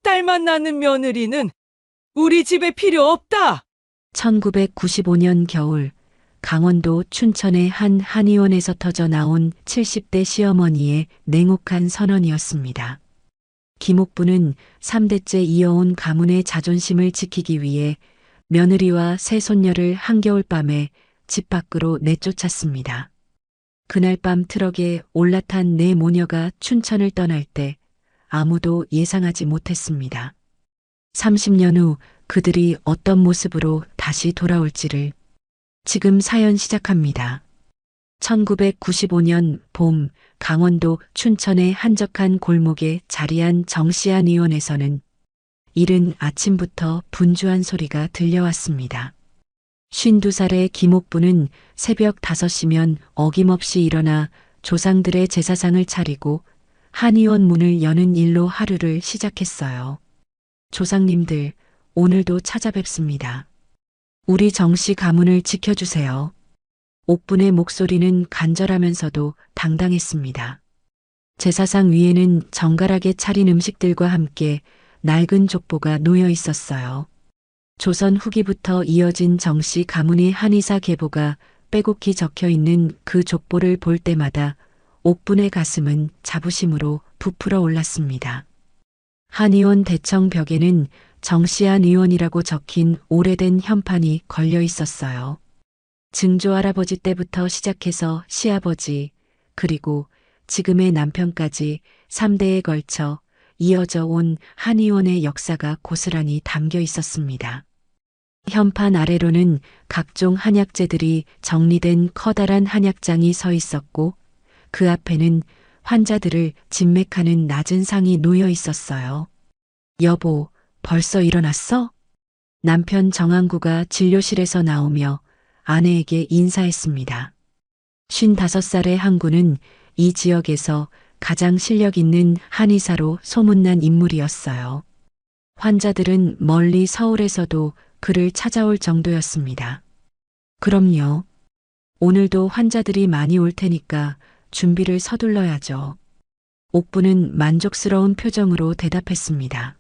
딸만 낳는 며느리는 우리 집에 필요 없다. 1995년 겨울 강원도 춘천의 한 한의원에서 터져 나온 70대 시어머니의 냉혹한 선언이었습니다. 김옥부는 3대째 이어온 가문의 자존심을 지키기 위해 며느리와 새 손녀를 한겨울밤에 집 밖으로 내쫓았습니다. 그날 밤 트럭에 올라탄 네 모녀가 춘천을 떠날 때 아무도 예상하지 못했습니다. 30년 후 그들이 어떤 모습으로 다시 돌아올지를 지금 사연 시작합니다. 1995년 봄 강원도 춘천의 한적한 골목에 자리한 정씨안 의원에서는 이른 아침부터 분주한 소리가 들려왔습니다. 52살의 김옥부는 새벽 5시면 어김없이 일어나 조상들의 제사상을 차리고 한의원 문을 여는 일로 하루를 시작했어요. 조상님들, 오늘도 찾아뵙습니다. 우리 정씨 가문을 지켜주세요. 옥분의 목소리는 간절하면서도 당당했습니다. 제사상 위에는 정갈하게 차린 음식들과 함께 낡은 족보가 놓여 있었어요. 조선 후기부터 이어진 정씨 가문의 한의사 계보가 빼곡히 적혀 있는 그 족보를 볼 때마다 옥분의 가슴은 자부심으로 부풀어 올랐습니다. 한의원 대청 벽에는 정씨안 의원이라고 적힌 오래된 현판이 걸려 있었어요. 증조 할아버지 때부터 시작해서 시아버지, 그리고 지금의 남편까지 3대에 걸쳐 이어져 온 한의원의 역사가 고스란히 담겨 있었습니다. 현판 아래로는 각종 한약재들이 정리된 커다란 한약장이 서 있었고 그 앞에는 환자들을 진맥하는 낮은 상이 놓여 있었어요. 여보, 벌써 일어났어? 남편 정항구가 진료실에서 나오며 아내에게 인사했습니다. 55살의 항구는 이 지역에서 가장 실력 있는 한의사로 소문난 인물이었어요. 환자들은 멀리 서울에서도 그를 찾아올 정도였습니다. 그럼요. 오늘도 환자들이 많이 올 테니까 준비를 서둘러야죠. 옥부는 만족스러운 표정으로 대답했습니다.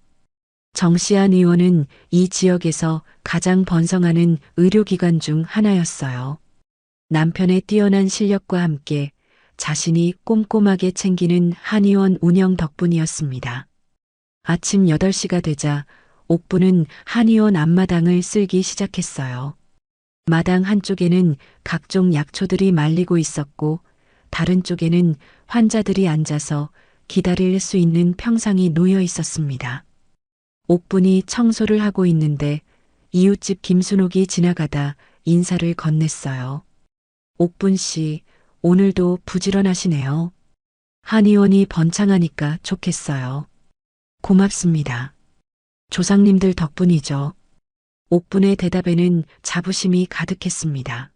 정씨안 의원은 이 지역에서 가장 번성하는 의료기관 중 하나였어요. 남편의 뛰어난 실력과 함께 자신이 꼼꼼하게 챙기는 한의원 운영 덕분이었습니다. 아침 8시가 되자 옥부는 한의원 앞마당을 쓸기 시작했어요. 마당 한쪽에는 각종 약초들이 말리고 있었고 다른 쪽에는 환자들이 앉아서 기다릴 수 있는 평상이 놓여 있었습니다. 옥분이 청소를 하고 있는데 이웃집 김순옥이 지나가다 인사를 건넸어요. 옥분 씨, 오늘도 부지런하시네요. 한의원이 번창하니까 좋겠어요. 고맙습니다. 조상님들 덕분이죠. 옥분의 대답에는 자부심이 가득했습니다.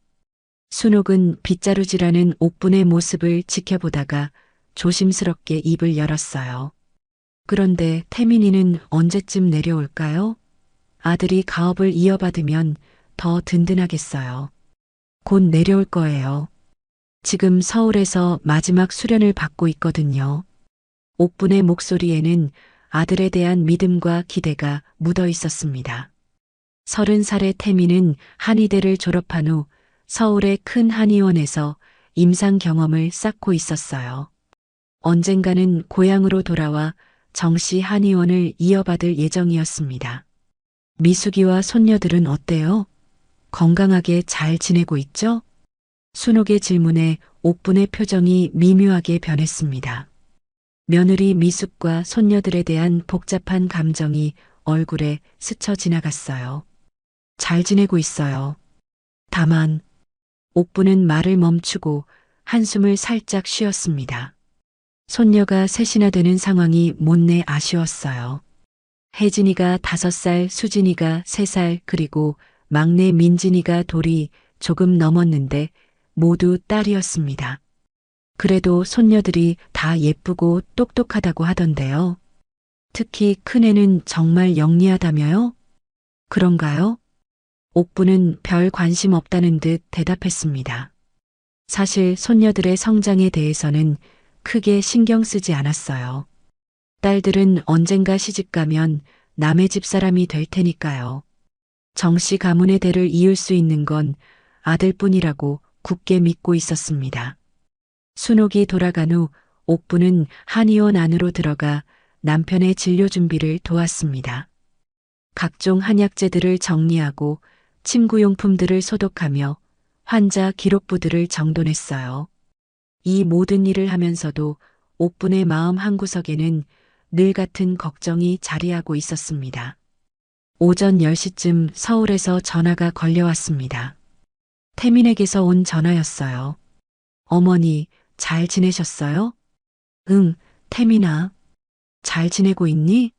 순옥은 빗자루질하는 옥분의 모습을 지켜보다가 조심스럽게 입을 열었어요. 그런데 태민이는 언제쯤 내려올까요? 아들이 가업을 이어받으면 더 든든하겠어요. 곧 내려올 거예요. 지금 서울에서 마지막 수련을 받고 있거든요. 옥분의 목소리에는 아들에 대한 믿음과 기대가 묻어 있었습니다. 30살의 태민은 한의대를 졸업한 후 서울의 큰 한의원에서 임상 경험을 쌓고 있었어요. 언젠가는 고향으로 돌아와 정씨 한의원을 이어받을 예정이었습니다. 미숙이와 손녀들은 어때요? 건강하게 잘 지내고 있죠? 순옥의 질문에 옥분의 표정이 미묘하게 변했습니다. 며느리 미숙과 손녀들에 대한 복잡한 감정이 얼굴에 스쳐 지나갔어요. 잘 지내고 있어요. 다만 옥분은 말을 멈추고 한숨을 살짝 쉬었습니다. 손녀가 셋이나 되는 상황이 못내 아쉬웠어요. 혜진이가 5살, 수진이가 3살, 그리고 막내 민진이가 돌이 조금 넘었는데 모두 딸이었습니다. 그래도 손녀들이 다 예쁘고 똑똑하다고 하던데요. 특히 큰애는 정말 영리하다며요? 그런가요? 옥부는 별 관심 없다는 듯 대답했습니다. 사실 손녀들의 성장에 대해서는 크게 신경 쓰지 않았어요. 딸들은 언젠가 시집가면 남의 집 사람이 될 테니까요. 정씨 가문의 대를 이을 수 있는 건 아들뿐이라고 굳게 믿고 있었습니다. 순옥이 돌아간 후 옥부는 한의원 안으로 들어가 남편의 진료 준비를 도왔습니다. 각종 한약재들을 정리하고 침구용품들을 소독하며 환자 기록부들을 정돈했어요. 이 모든 일을 하면서도 옥분의 마음 한구석에는 늘 같은 걱정이 자리하고 있었습니다. 오전 10시쯤 서울에서 전화가 걸려왔습니다. 태민에게서 온 전화였어요. 어머니, 잘 지내셨어요? 응, 태민아. 잘 지내고 있니?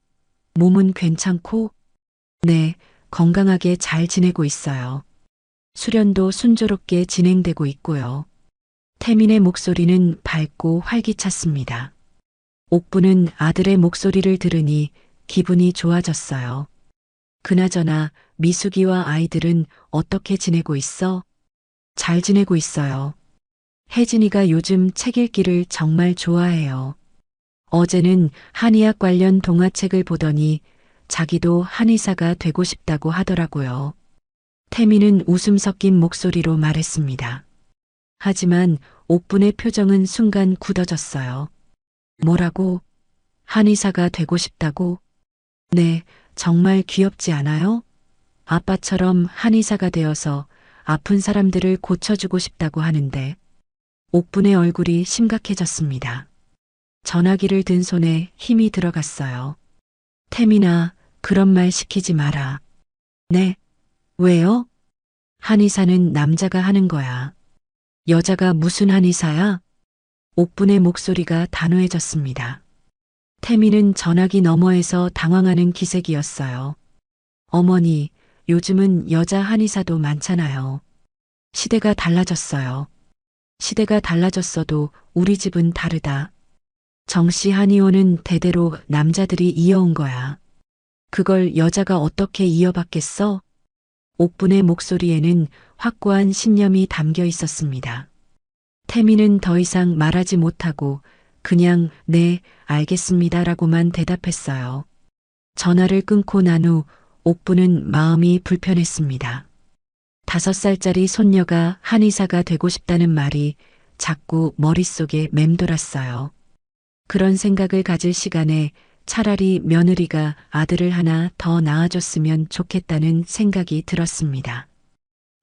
몸은 괜찮고? 네, 건강하게 잘 지내고 있어요. 수련도 순조롭게 진행되고 있고요. 태민의 목소리는 밝고 활기찼습니다. 옥부는 아들의 목소리를 들으니 기분이 좋아졌어요. 그나저나 미숙이와 아이들은 어떻게 지내고 있어? 잘 지내고 있어요. 혜진이가 요즘 책 읽기를 정말 좋아해요. 어제는 한의학 관련 동화책을 보더니 자기도 한의사가 되고 싶다고 하더라고요. 태미는 웃음 섞인 목소리로 말했습니다. 하지만 옥분의 표정은 순간 굳어졌어요. 뭐라고? 한의사가 되고 싶다고? 네, 정말 귀엽지 않아요? 아빠처럼 한의사가 되어서 아픈 사람들을 고쳐주고 싶다고 하는데 옥분의 얼굴이 심각해졌습니다. 전화기를 든 손에 힘이 들어갔어요. 태민아, 그런 말 시키지 마라. 네, 왜요? 한의사는 남자가 하는 거야. 여자가 무슨 한의사야? 옥분의 목소리가 단호해졌습니다. 태민은 전화기 너머에서 당황하는 기색이었어요. 어머니, 요즘은 여자 한의사도 많잖아요. 시대가 달라졌어요. 시대가 달라졌어도 우리 집은 다르다. 정씨 한의원은 대대로 남자들이 이어온 거야. 그걸 여자가 어떻게 이어받겠어? 옥분의 목소리에는 확고한 신념이 담겨 있었습니다. 태민은 더 이상 말하지 못하고 그냥 네, 알겠습니다라고만 대답했어요. 전화를 끊고 난 후 옥부는 마음이 불편했습니다. 5살짜리 손녀가 한의사가 되고 싶다는 말이 자꾸 머릿속에 맴돌았어요. 그런 생각을 가질 시간에 차라리 며느리가 아들을 하나 더 낳아줬으면 좋겠다는 생각이 들었습니다.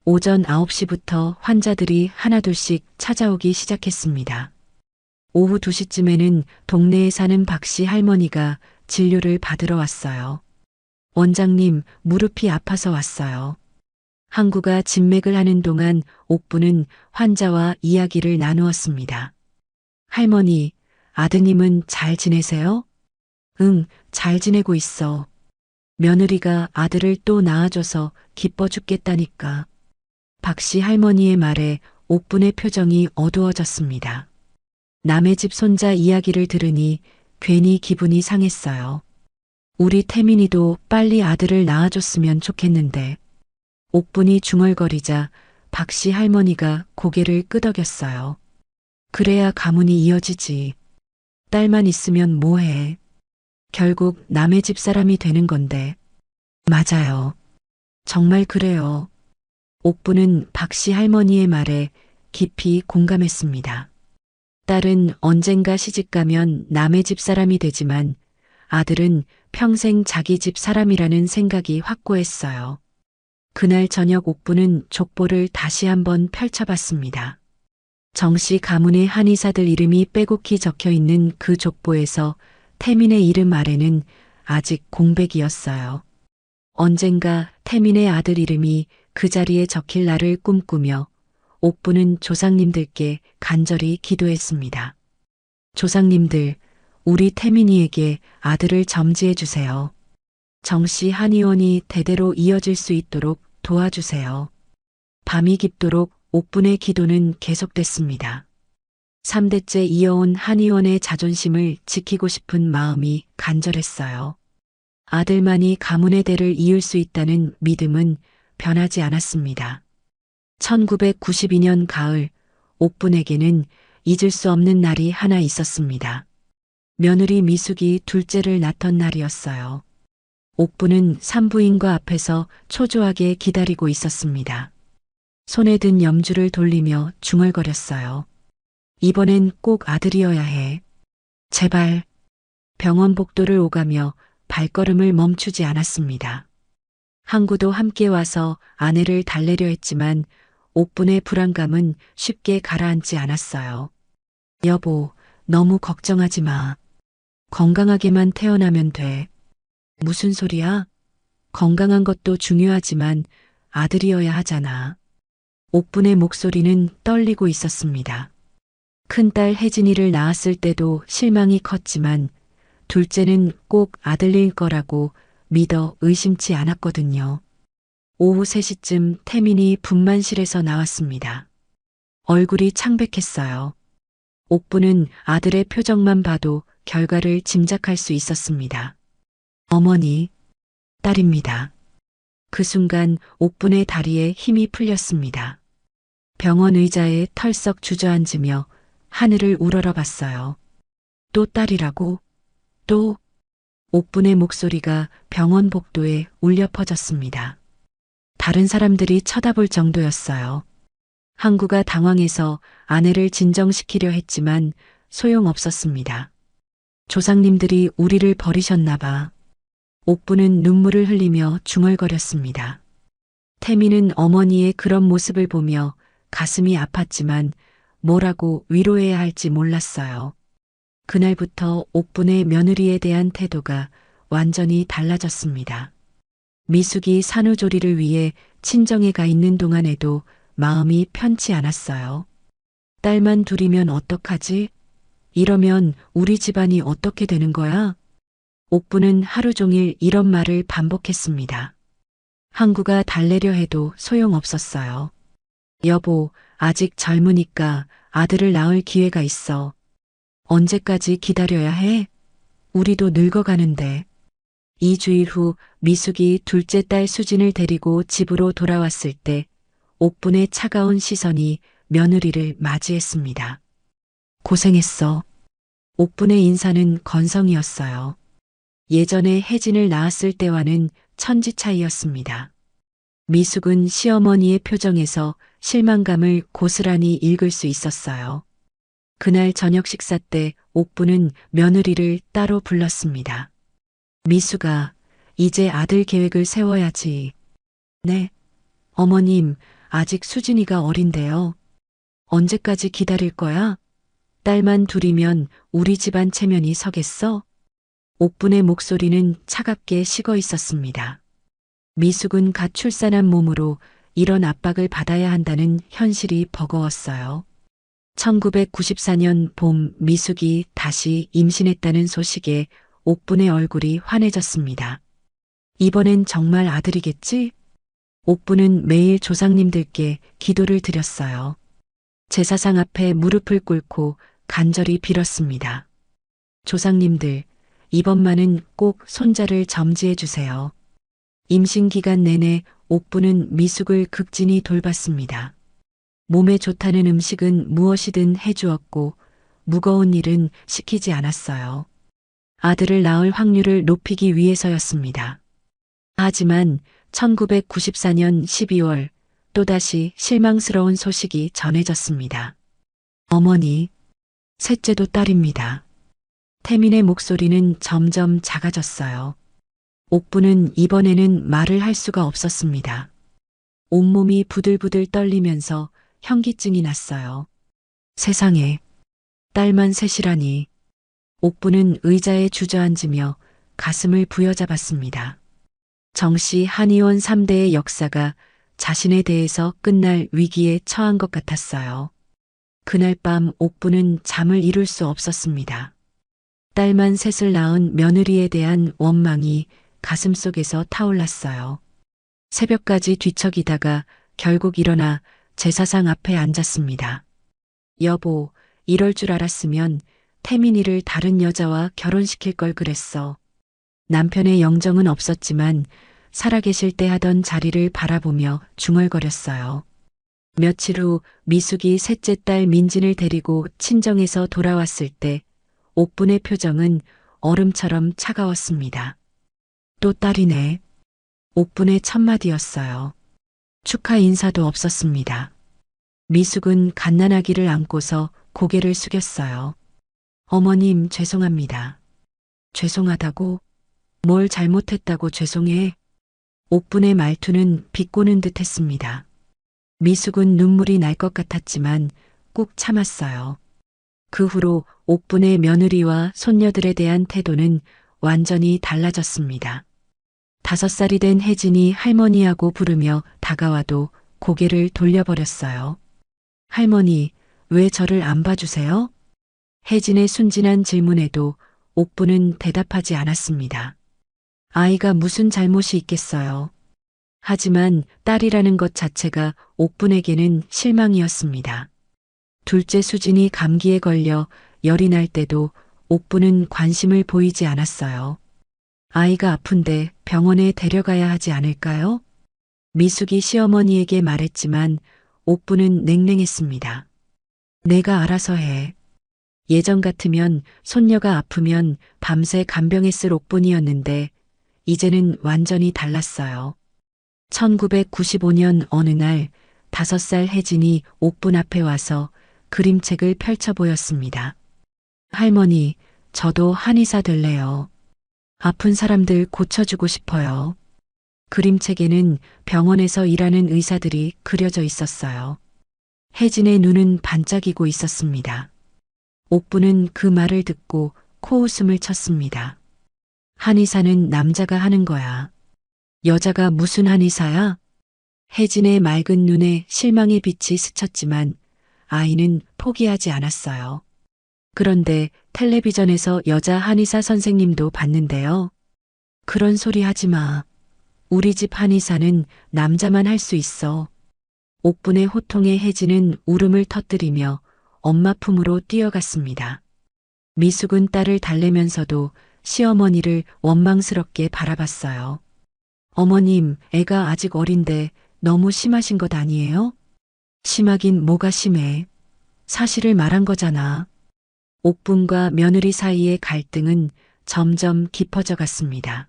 오전 9시부터 환자들이 하나둘씩 찾아오기 시작했습니다. 오후 2시쯤에는 동네에 사는 박씨 할머니가 진료를 받으러 왔어요. 원장님, 무릎이 아파서 왔어요. 항구가 진맥을 하는 동안 옥부는 환자와 이야기를 나누었습니다. 할머니, 아드님은 잘 지내세요? 응, 잘 지내고 있어. 며느리가 아들을 또 낳아줘서 기뻐 죽겠다니까. 박씨 할머니의 말에 옥분의 표정이 어두워졌습니다. 남의 집 손자 이야기를 들으니 괜히 기분이 상했어요. 우리 태민이도 빨리 아들을 낳아줬으면 좋겠는데. 옥분이 중얼거리자 박씨 할머니가 고개를 끄덕였어요. 그래야 가문이 이어지지. 딸만 있으면 뭐해. 결국 남의 집 사람이 되는 건데. 맞아요. 정말 그래요. 옥부는 박씨 할머니의 말에 깊이 공감했습니다. 딸은 언젠가 시집가면 남의 집 사람이 되지만 아들은 평생 자기 집 사람이라는 생각이 확고했어요. 그날 저녁 옥부는 족보를 다시 한번 펼쳐봤습니다. 정씨 가문의 한의사들 이름이 빼곡히 적혀 있는 그 족보에서 태민의 이름 아래는 아직 공백이었어요. 언젠가 태민의 아들 이름이 그 자리에 적힐 날을 꿈꾸며 옥부는 조상님들께 간절히 기도했습니다. 조상님들, 우리 태민이에게 아들을 점지해 주세요. 정씨 한의원이 대대로 이어질 수 있도록 도와주세요. 밤이 깊도록 옥분의 기도는 계속됐습니다. 3대째 이어온 한의원의 자존심을 지키고 싶은 마음이 간절했어요. 아들만이 가문의 대를 이을 수 있다는 믿음은 변하지 않았습니다. 1992년 가을, 옥분에게는 잊을 수 없는 날이 하나 있었습니다. 며느리 미숙이 둘째를 낳던 날이었어요. 옥부는 산부인과 앞에서 초조하게 기다리고 있었습니다. 손에 든 염주를 돌리며 중얼거렸어요. 이번엔 꼭 아들이어야 해. 제발. 병원 복도를 오가며 발걸음을 멈추지 않았습니다. 항구도 함께 와서 아내를 달래려 했지만 옥분의 불안감은 쉽게 가라앉지 않았어요. 여보, 너무 걱정하지 마. 건강하게만 태어나면 돼. 무슨 소리야? 건강한 것도 중요하지만 아들이어야 하잖아. 옥분의 목소리는 떨리고 있었습니다. 큰딸 혜진이를 낳았을 때도 실망이 컸지만 둘째는 꼭 아들일 거라고 믿어 의심치 않았거든요. 오후 3시쯤 태민이 분만실에서 나왔습니다. 얼굴이 창백했어요. 옥부는 아들의 표정만 봐도 결과를 짐작할 수 있었습니다. 어머니, 딸입니다. 그 순간 옥분의 다리에 힘이 풀렸습니다. 병원 의자에 털썩 주저앉으며 하늘을 우러러봤어요. 또 딸이라고? 또? 옥분의 목소리가 병원 복도에 울려 퍼졌습니다. 다른 사람들이 쳐다볼 정도였어요. 항구가 당황해서 아내를 진정시키려 했지만 소용없었습니다. 조상님들이 우리를 버리셨나 봐. 옥부는 눈물을 흘리며 중얼거렸습니다. 태미는 어머니의 그런 모습을 보며 가슴이 아팠지만 뭐라고 위로해야 할지 몰랐어요. 그날부터 옥분의 며느리에 대한 태도가 완전히 달라졌습니다. 미숙이 산후조리를 위해 친정에 가 있는 동안에도 마음이 편치 않았어요. 딸만 둘이면 어떡하지? 이러면 우리 집안이 어떻게 되는 거야? 옥부는 하루 종일 이런 말을 반복했습니다. 항구가 달래려 해도 소용없었어요. 여보, 아직 젊으니까 아들을 낳을 기회가 있어. 언제까지 기다려야 해? 우리도 늙어가는데. 2주일 후 미숙이 둘째 딸 수진을 데리고 집으로 돌아왔을 때 옥분의 차가운 시선이 며느리를 맞이했습니다. 고생했어. 옥분의 인사는 건성이었어요. 예전에 혜진을 낳았을 때와는 천지 차이였습니다. 미숙은 시어머니의 표정에서 실망감을 고스란히 읽을 수 있었어요. 그날 저녁 식사 때 옥부는 며느리를 따로 불렀습니다. 미숙아, 이제 아들 계획을 세워야지. 네. 어머님, 아직 수진이가 어린데요. 언제까지 기다릴 거야? 딸만 둘이면 우리 집안 체면이 서겠어? 옥분의 목소리는 차갑게 식어 있었습니다. 미숙은 갓 출산한 몸으로 이런 압박을 받아야 한다는 현실이 버거웠어요. 1994년 봄 미숙이 다시 임신했다는 소식에 옥분의 얼굴이 환해졌습니다. 이번엔 정말 아들이겠지? 옥분은 매일 조상님들께 기도를 드렸어요. 제사상 앞에 무릎을 꿇고 간절히 빌었습니다. 조상님들, 이번만은 꼭 손자를 점지해 주세요. 임신 기간 내내 옥부는 미숙을 극진히 돌봤습니다. 몸에 좋다는 음식은 무엇이든 해주었고 무거운 일은 시키지 않았어요. 아들을 낳을 확률을 높이기 위해서였습니다. 하지만 1994년 12월 또다시 실망스러운 소식이 전해졌습니다. 어머니, 셋째도 딸입니다. 태민의 목소리는 점점 작아졌어요. 옥부는 이번에는 말을 할 수가 없었습니다. 온몸이 부들부들 떨리면서 현기증이 났어요. 세상에, 딸만 셋이라니. 옥부는 의자에 주저앉으며 가슴을 부여잡았습니다. 정씨 한의원 3대의 역사가 자신에 대해서 끝날 위기에 처한 것 같았어요. 그날 밤 옥부는 잠을 이룰 수 없었습니다. 딸만 셋을 낳은 며느리에 대한 원망이 가슴속에서 타올랐어요. 새벽까지 뒤척이다가 결국 일어나 제사상 앞에 앉았습니다. 여보, 이럴 줄 알았으면 태민이를 다른 여자와 결혼시킬 걸 그랬어. 남편의 영정은 없었지만 살아계실 때 하던 자리를 바라보며 중얼거렸어요. 며칠 후 미숙이 셋째 딸 민진을 데리고 친정에서 돌아왔을 때 옥분의 표정은 얼음처럼 차가웠습니다. 또 딸이네. 옥분의 첫마디였어요. 축하 인사도 없었습니다. 미숙은 갓난아기를 안고서 고개를 숙였어요. 어머님, 죄송합니다. 죄송하다고? 뭘 잘못했다고 죄송해? 옥분의 말투는 비꼬는 듯 했습니다. 미숙은 눈물이 날 것 같았지만 꾹 참았어요. 그 후로 옥분의 며느리와 손녀들에 대한 태도는 완전히 달라졌습니다. 5살이 된 혜진이 할머니하고 부르며 다가와도 고개를 돌려버렸어요. 할머니, 왜 저를 안 봐주세요? 혜진의 순진한 질문에도 옥분은 대답하지 않았습니다. 아이가 무슨 잘못이 있겠어요. 하지만 딸이라는 것 자체가 옥분에게는 실망이었습니다. 둘째 수진이 감기에 걸려 열이 날 때도 옥분은 관심을 보이지 않았어요. 아이가 아픈데 병원에 데려가야 하지 않을까요? 미숙이 시어머니에게 말했지만 옥분은 냉랭했습니다. 내가 알아서 해. 예전 같으면 손녀가 아프면 밤새 간병했을 옥분이었는데 이제는 완전히 달랐어요. 1995년 어느 날 5살 혜진이 옥분 앞에 와서 그림책을 펼쳐 보였습니다. 할머니, 저도 한의사 될래요. 아픈 사람들 고쳐주고 싶어요. 그림책에는 병원에서 일하는 의사들이 그려져 있었어요. 혜진의 눈은 반짝이고 있었습니다. 옥분은 그 말을 듣고 코웃음을 쳤습니다. 한의사는 남자가 하는 거야. 여자가 무슨 한의사야? 혜진의 맑은 눈에 실망의 빛이 스쳤지만 아이는 포기하지 않았어요. 그런데 텔레비전에서 여자 한의사 선생님도 봤는데요. 그런 소리 하지 마. 우리 집 한의사는 남자만 할 수 있어. 옥분의 호통에 혜진은 울음을 터뜨리며 엄마 품으로 뛰어갔습니다. 미숙은 딸을 달래면서도 시어머니를 원망스럽게 바라봤어요. 어머님, 애가 아직 어린데 너무 심하신 것 아니에요? 심하긴 뭐가 심해. 사실을 말한 거잖아. 옥분과 며느리 사이의 갈등은 점점 깊어져 갔습니다.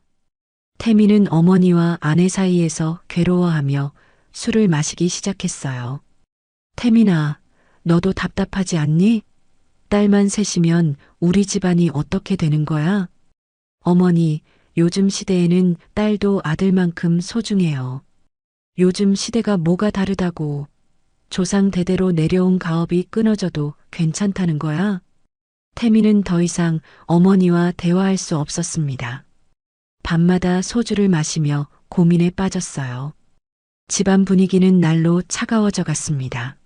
태미는 어머니와 아내 사이에서 괴로워하며 술을 마시기 시작했어요. 태민아, 너도 답답하지 않니? 딸만 셋이면 우리 집안이 어떻게 되는 거야? 어머니, 요즘 시대에는 딸도 아들만큼 소중해요. 요즘 시대가 뭐가 다르다고. 조상 대대로 내려온 가업이 끊어져도 괜찮다는 거야? 태미는 더 이상 어머니와 대화할 수 없었습니다. 밤마다 소주를 마시며 고민에 빠졌어요. 집안 분위기는 날로 차가워져 갔습니다.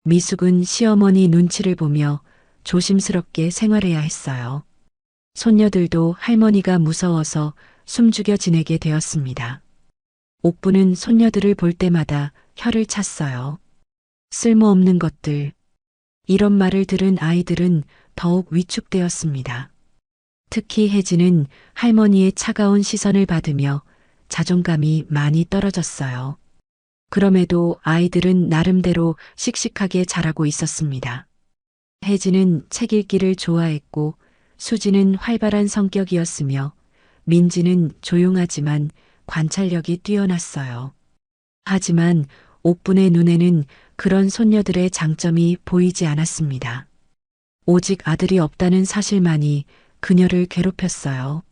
미숙은 시어머니 눈치를 보며 조심스럽게 생활해야 했어요. 손녀들도 할머니가 무서워서 숨죽여 지내게 되었습니다. 옥분은 손녀들을 볼 때마다 혀를 찼어요. 쓸모없는 것들. 이런 말을 들은 아이들은 더욱 위축되었습니다. 특히 혜진은 할머니의 차가운 시선을 받으며 자존감이 많이 떨어졌어요. 그럼에도 아이들은 나름대로 씩씩하게 자라고 있었습니다. 혜진은 책 읽기를 좋아했고 수지는 활발한 성격이었으며 민지는 조용하지만 관찰력이 뛰어났어요. 하지만 옥분의 눈에는 그런 손녀들의 장점이 보이지 않았습니다. 오직 아들이 없다는 사실만이 그녀를 괴롭혔어요.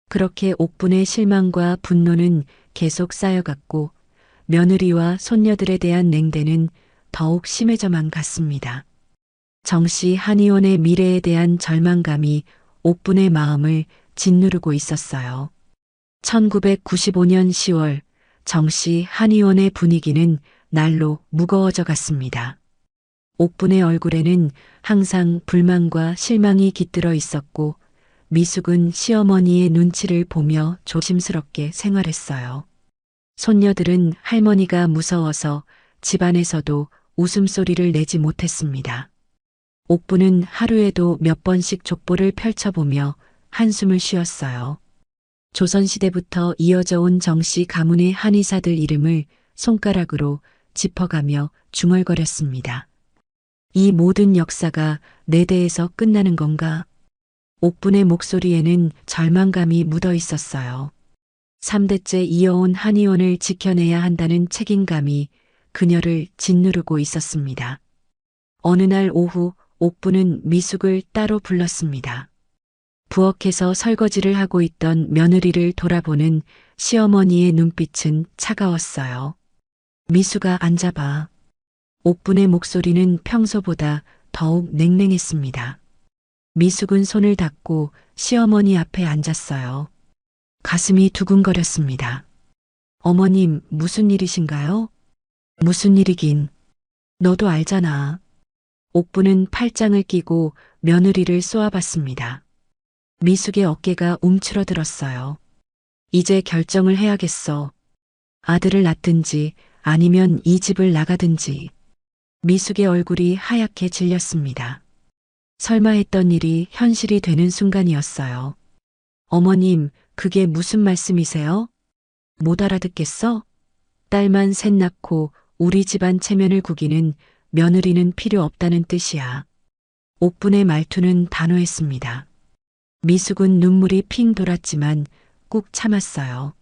그렇게 옥분의 실망과 분노는 계속 쌓여갔고 며느리와 손녀들에 대한 냉대는 더욱 심해져만 갔습니다. 정씨 한의원의 미래에 대한 절망감이 옥분의 마음을 짓누르고 있었어요. 1995년 10월 정씨 한의원의 분위기는 날로 무거워져 갔습니다. 옥분의 얼굴에는 항상 불만과 실망이 깃들어 있었고 미숙은 시어머니의 눈치를 보며 조심스럽게 생활했어요. 손녀들은 할머니가 무서워서 집안에서도 웃음소리를 내지 못했습니다. 옥분은 하루에도 몇 번씩 족보를 펼쳐보며 한숨을 쉬었어요. 조선시대부터 이어져 온 정씨 가문의 한의사들 이름을 손가락으로 짚어가며 중얼거렸습니다. 이 모든 역사가 내 대에서 끝나는 건가? 옥분의 목소리에는 절망감이 묻어 있었어요. 3대째 이어온 한의원을 지켜내야 한다는 책임감이 그녀를 짓누르고 있었습니다. 어느 날 오후 옥부는 미숙을 따로 불렀습니다. 부엌에서 설거지를 하고 있던 며느리를 돌아보는 시어머니의 눈빛은 차가웠어요. 미숙아, 앉아봐. 옥분의 목소리는 평소보다 더욱 냉랭했습니다. 미숙은 손을 닫고 시어머니 앞에 앉았어요. 가슴이 두근거렸습니다. 어머님, 무슨 일이신가요? 무슨 일이긴. 너도 알잖아. 옥부는 팔짱을 끼고 며느리를 쏘아봤습니다. 미숙의 어깨가 움츠러들었어요. 이제 결정을 해야겠어. 아들을 낳든지 아니면 이 집을 나가든지. 미숙의 얼굴이 하얗게 질렸습니다. 설마 했던 일이 현실이 되는 순간이었어요. 어머님, 그게 무슨 말씀이세요? 못 알아듣겠어? 딸만 셋 낳고 우리 집안 체면을 구기는 며느리는 필요 없다는 뜻이야. 옥분의 말투는 단호했습니다. 미숙은 눈물이 핑 돌았지만 꾹 참았어요.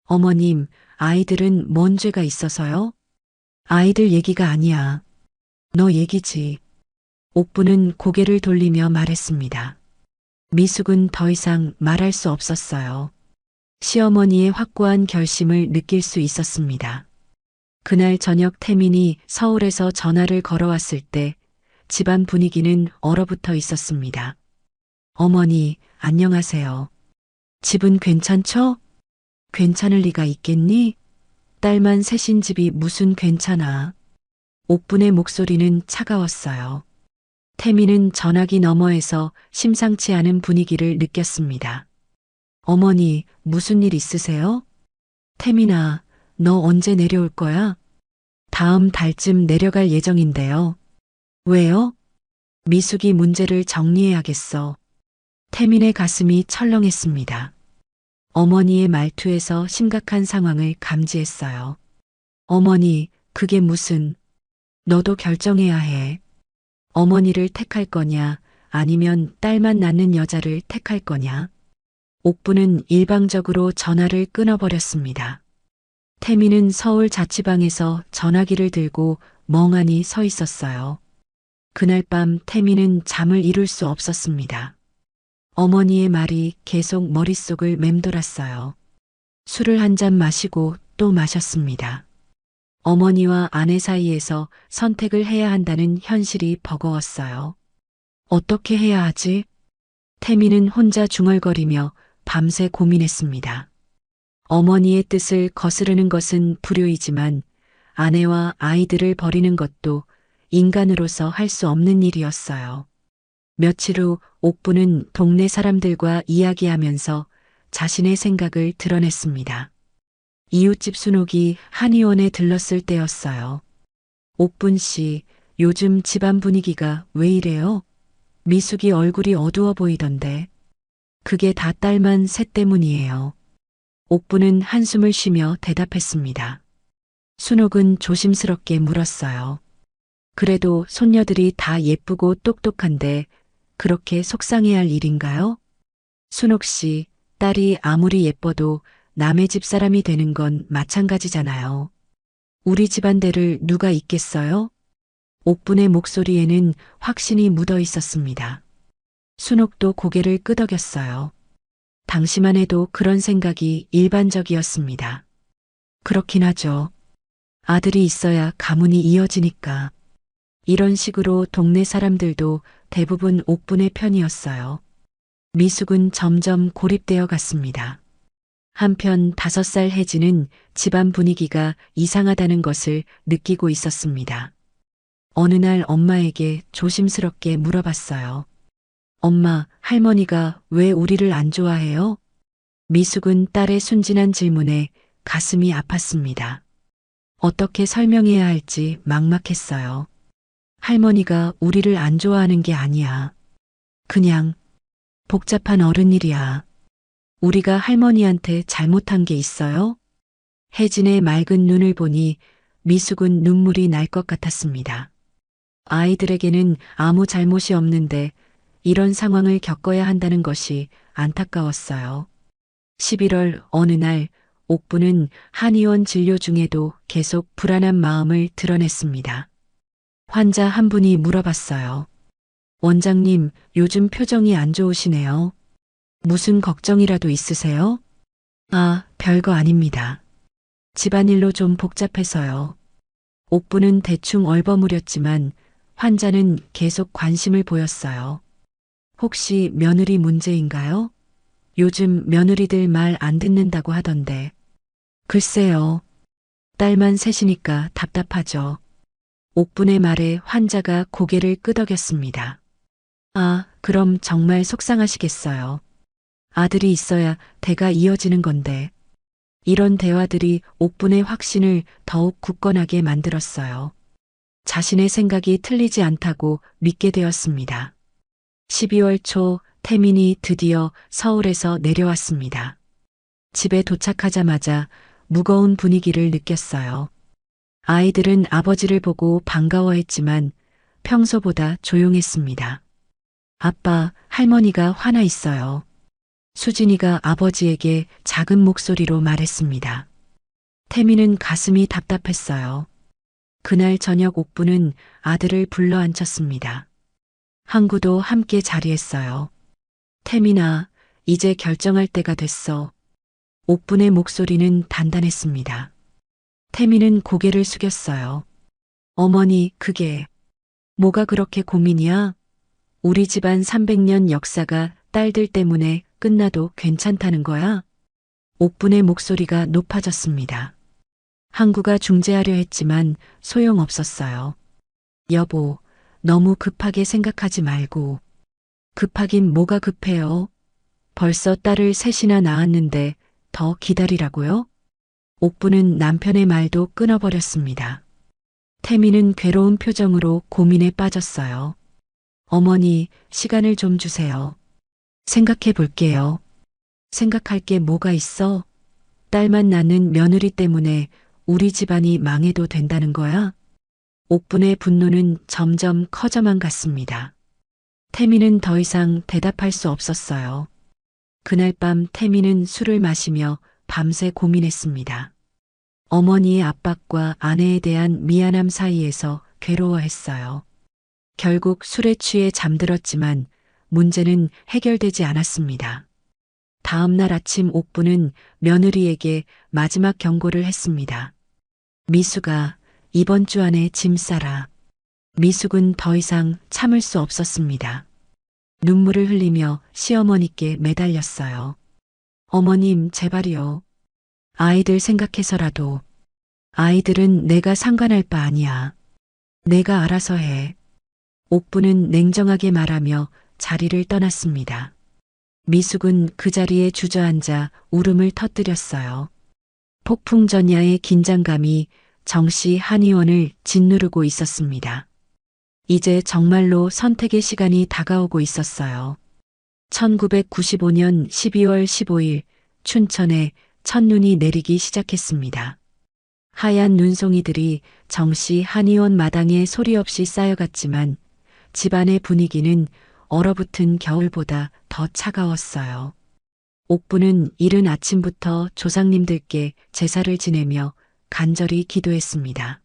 어머님, 아이들은 뭔 죄가 있어서요? 아이들 얘기가 아니야. 너 얘기지. 옥부는 고개를 돌리며 말했습니다. 미숙은 더 이상 말할 수 없었어요. 시어머니의 확고한 결심을 느낄 수 있었습니다. 그날 저녁 태민이 서울에서 전화를 걸어왔을 때 집안 분위기는 얼어붙어 있었습니다. 어머니, 안녕하세요. 집은 괜찮죠? 괜찮을 리가 있겠니? 딸만 셋인 집이 무슨 괜찮아. 옥분의 목소리는 차가웠어요. 태민은 전화기 너머에서 심상치 않은 분위기를 느꼈습니다. 어머니, 무슨 일 있으세요? 태민아, 너 언제 내려올 거야? 다음 달쯤 내려갈 예정인데요. 왜요? 미숙이 문제를 정리해야겠어. 태민의 가슴이 철렁했습니다. 어머니의 말투에서 심각한 상황을 감지했어요. 어머니, 그게 무슨... 너도 결정해야 해. 어머니를 택할 거냐, 아니면 딸만 낳는 여자를 택할 거냐. 옥부는 일방적으로 전화를 끊어버렸습니다. 태민은 서울 자취방에서 전화기를 들고 멍하니 서 있었어요. 그날 밤 태민은 잠을 이룰 수 없었습니다. 어머니의 말이 계속 머릿속을 맴돌았어요. 술을 한 잔 마시고 또 마셨습니다. 어머니와 아내 사이에서 선택을 해야 한다는 현실이 버거웠어요. 어떻게 해야 하지? 태민은 혼자 중얼거리며 밤새 고민했습니다. 어머니의 뜻을 거스르는 것은 불효이지만 아내와 아이들을 버리는 것도 인간으로서 할 수 없는 일이었어요. 며칠 후 옥부는 동네 사람들과 이야기하면서 자신의 생각을 드러냈습니다. 이웃집 순옥이 한의원에 들렀을 때였어요. 옥분 씨, 요즘 집안 분위기가 왜 이래요? 미숙이 얼굴이 어두워 보이던데. 그게 다 딸만 셋 때문이에요. 옥부는 한숨을 쉬며 대답했습니다. 순옥은 조심스럽게 물었어요. 그래도 손녀들이 다 예쁘고 똑똑한데 그렇게 속상해야 할 일인가요? 순옥 씨, 딸이 아무리 예뻐도 남의 집 사람이 되는 건 마찬가지잖아요. 우리 집안대를 누가 잇겠어요? 옥분의 목소리에는 확신이 묻어 있었습니다. 순옥도 고개를 끄덕였어요. 당시만 해도 그런 생각이 일반적이었습니다. 그렇긴 하죠. 아들이 있어야 가문이 이어지니까. 이런 식으로 동네 사람들도 대부분 옥분의 편이었어요. 미숙은 점점 고립되어 갔습니다. 한편 5살 혜진은 집안 분위기가 이상하다는 것을 느끼고 있었습니다. 어느 날 엄마에게 조심스럽게 물어봤어요. 엄마, 할머니가 왜 우리를 안 좋아해요? 미숙은 딸의 순진한 질문에 가슴이 아팠습니다. 어떻게 설명해야 할지 막막했어요. 할머니가 우리를 안 좋아하는 게 아니야. 그냥 복잡한 어른일이야. 우리가 할머니한테 잘못한 게 있어요? 혜진의 맑은 눈을 보니 미숙은 눈물이 날 것 같았습니다. 아이들에게는 아무 잘못이 없는데 이런 상황을 겪어야 한다는 것이 안타까웠어요. 11월 어느 날 옥부는 한의원 진료 중에도 계속 불안한 마음을 드러냈습니다. 환자 한 분이 물어봤어요. 원장님, 요즘 표정이 안 좋으시네요. 무슨 걱정이라도 있으세요? 아, 별거 아닙니다. 집안일로 좀 복잡해서요. 옥부는 대충 얼버무렸지만 환자는 계속 관심을 보였어요. 혹시 며느리 문제인가요? 요즘 며느리들 말 안 듣는다고 하던데. 글쎄요. 딸만 셋이니까 답답하죠. 옥분의 말에 환자가 고개를 끄덕였습니다. 아, 그럼 정말 속상하시겠어요. 아들이 있어야 대가 이어지는 건데. 이런 대화들이 옥분의 확신을 더욱 굳건하게 만들었어요. 자신의 생각이 틀리지 않다고 믿게 되었습니다. 12월 초 태민이 드디어 서울에서 내려왔습니다. 집에 도착하자마자 무거운 분위기를 느꼈어요. 아이들은 아버지를 보고 반가워했지만 평소보다 조용했습니다. 아빠, 할머니가 화나 있어요. 수진이가 아버지에게 작은 목소리로 말했습니다. 태민은 가슴이 답답했어요. 그날 저녁 옥부는 아들을 불러 앉혔습니다. 항구도 함께 자리했어요. 태민아, 이제 결정할 때가 됐어. 옥분의 목소리는 단단했습니다. 태민은 고개를 숙였어요. 어머니, 그게 뭐가 그렇게 고민이야? 우리 집안 300년 역사가 딸들 때문에 끝나도 괜찮다는 거야? 옥분의 목소리가 높아졌습니다. 항구가 중재하려 했지만 소용없었어요. 여보, 너무 급하게 생각하지 말고. 급하긴 뭐가 급해요? 벌써 딸을 셋이나 낳았는데 더 기다리라고요? 옥부는 남편의 말도 끊어버렸습니다. 태미는 괴로운 표정으로 고민에 빠졌어요. 어머니, 시간을 좀 주세요. 생각해 볼게요. 생각할 게 뭐가 있어? 딸만 낳는 며느리 때문에 우리 집안이 망해도 된다는 거야? 옥분의 분노는 점점 커져만 갔습니다. 태미는 더 이상 대답할 수 없었어요. 그날 밤 태미는 술을 마시며 밤새 고민했습니다. 어머니의 압박과 아내에 대한 미안함 사이에서 괴로워했어요. 결국 술에 취해 잠들었지만 문제는 해결되지 않았습니다. 다음 날 아침 옥부는 며느리에게 마지막 경고를 했습니다. 미숙아, 이번 주 안에 짐 싸라. 미숙은 더 이상 참을 수 없었습니다. 눈물을 흘리며 시어머니께 매달렸어요. 어머님, 제발이요. 아이들 생각해서라도. 아이들은 내가 상관할 바 아니야. 내가 알아서 해. 옥부는 냉정하게 말하며 자리를 떠났습니다. 미숙은 그 자리에 주저앉아 울음을 터뜨렸어요. 폭풍전야의 긴장감이 정씨 한의원을 짓누르고 있었습니다. 이제 정말로 선택의 시간이 다가오고 있었어요. 1995년 12월 15일 춘천에 첫눈이 내리기 시작했습니다. 하얀 눈송이들이 정씨 한의원 마당에 소리 없이 쌓여갔지만 집안의 분위기는 얼어붙은 겨울보다 더 차가웠어요. 옥부는 이른 아침부터 조상님들께 제사를 지내며 간절히 기도했습니다.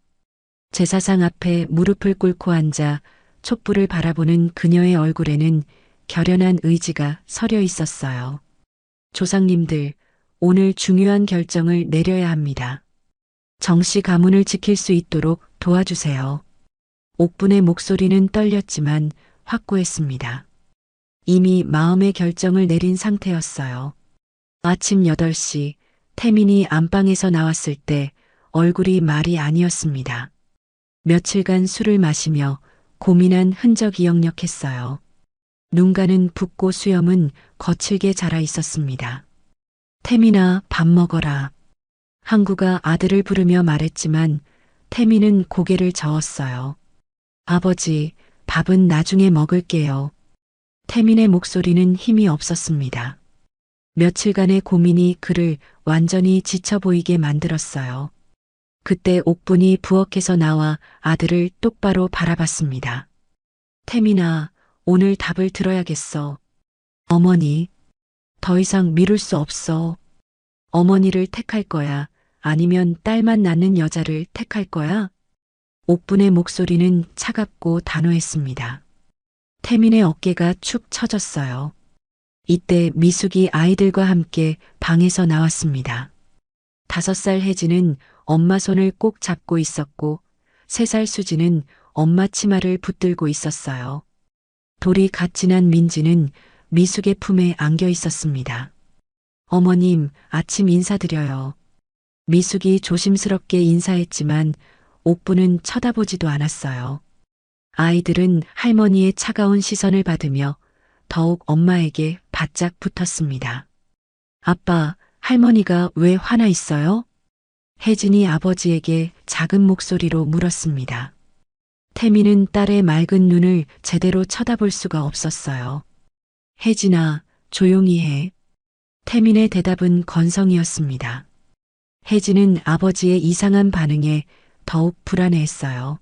제사상 앞에 무릎을 꿇고 앉아 촛불을 바라보는 그녀의 얼굴에는 결연한 의지가 서려 있었어요. 조상님들, 오늘 중요한 결정을 내려야 합니다. 정씨 가문을 지킬 수 있도록 도와주세요. 옥분의 목소리는 떨렸지만 확고했습니다. 이미 마음의 결정을 내린 상태였어요. 아침 8시 태민이 안방에서 나왔을 때 얼굴이 말이 아니었습니다. 며칠간 술을 마시며 고민한 흔적이 역력했어요. 눈가는 붓고 수염은 거칠게 자라 있었습니다. 태민아, 밥 먹어라. 항구가 아들을 부르며 말했지만 태민은 고개를 저었어요. 아버지, 밥은 나중에 먹을게요. 태민의 목소리는 힘이 없었습니다. 며칠간의 고민이 그를 완전히 지쳐 보이게 만들었어요. 그때 옥분이 부엌에서 나와 아들을 똑바로 바라봤습니다. 태민아, 오늘 답을 들어야겠어. 어머니, 더 이상 미룰 수 없어. 어머니를 택할 거야? 아니면 딸만 낳는 여자를 택할 거야? 옥분의 목소리는 차갑고 단호했습니다. 태민의 어깨가 축 처졌어요. 이때 미숙이 아이들과 함께 방에서 나왔습니다. 5살 혜진은 엄마 손을 꼭 잡고 있었고 3살 수지는 엄마 치마를 붙들고 있었어요. 돌이 갓 지난 민지는 미숙의 품에 안겨 있었습니다. 어머님, 아침 인사드려요. 미숙이 조심스럽게 인사했지만 옥부는 쳐다보지도 않았어요. 아이들은 할머니의 차가운 시선을 받으며 더욱 엄마에게 바짝 붙었습니다. 아빠, 할머니가 왜 화나 있어요? 혜진이 아버지에게 작은 목소리로 물었습니다. 태미는 딸의 맑은 눈을 제대로 쳐다볼 수가 없었어요. 혜진아, 조용히 해. 태민의 대답은 건성이었습니다. 혜진은 아버지의 이상한 반응에 더욱 불안해했어요.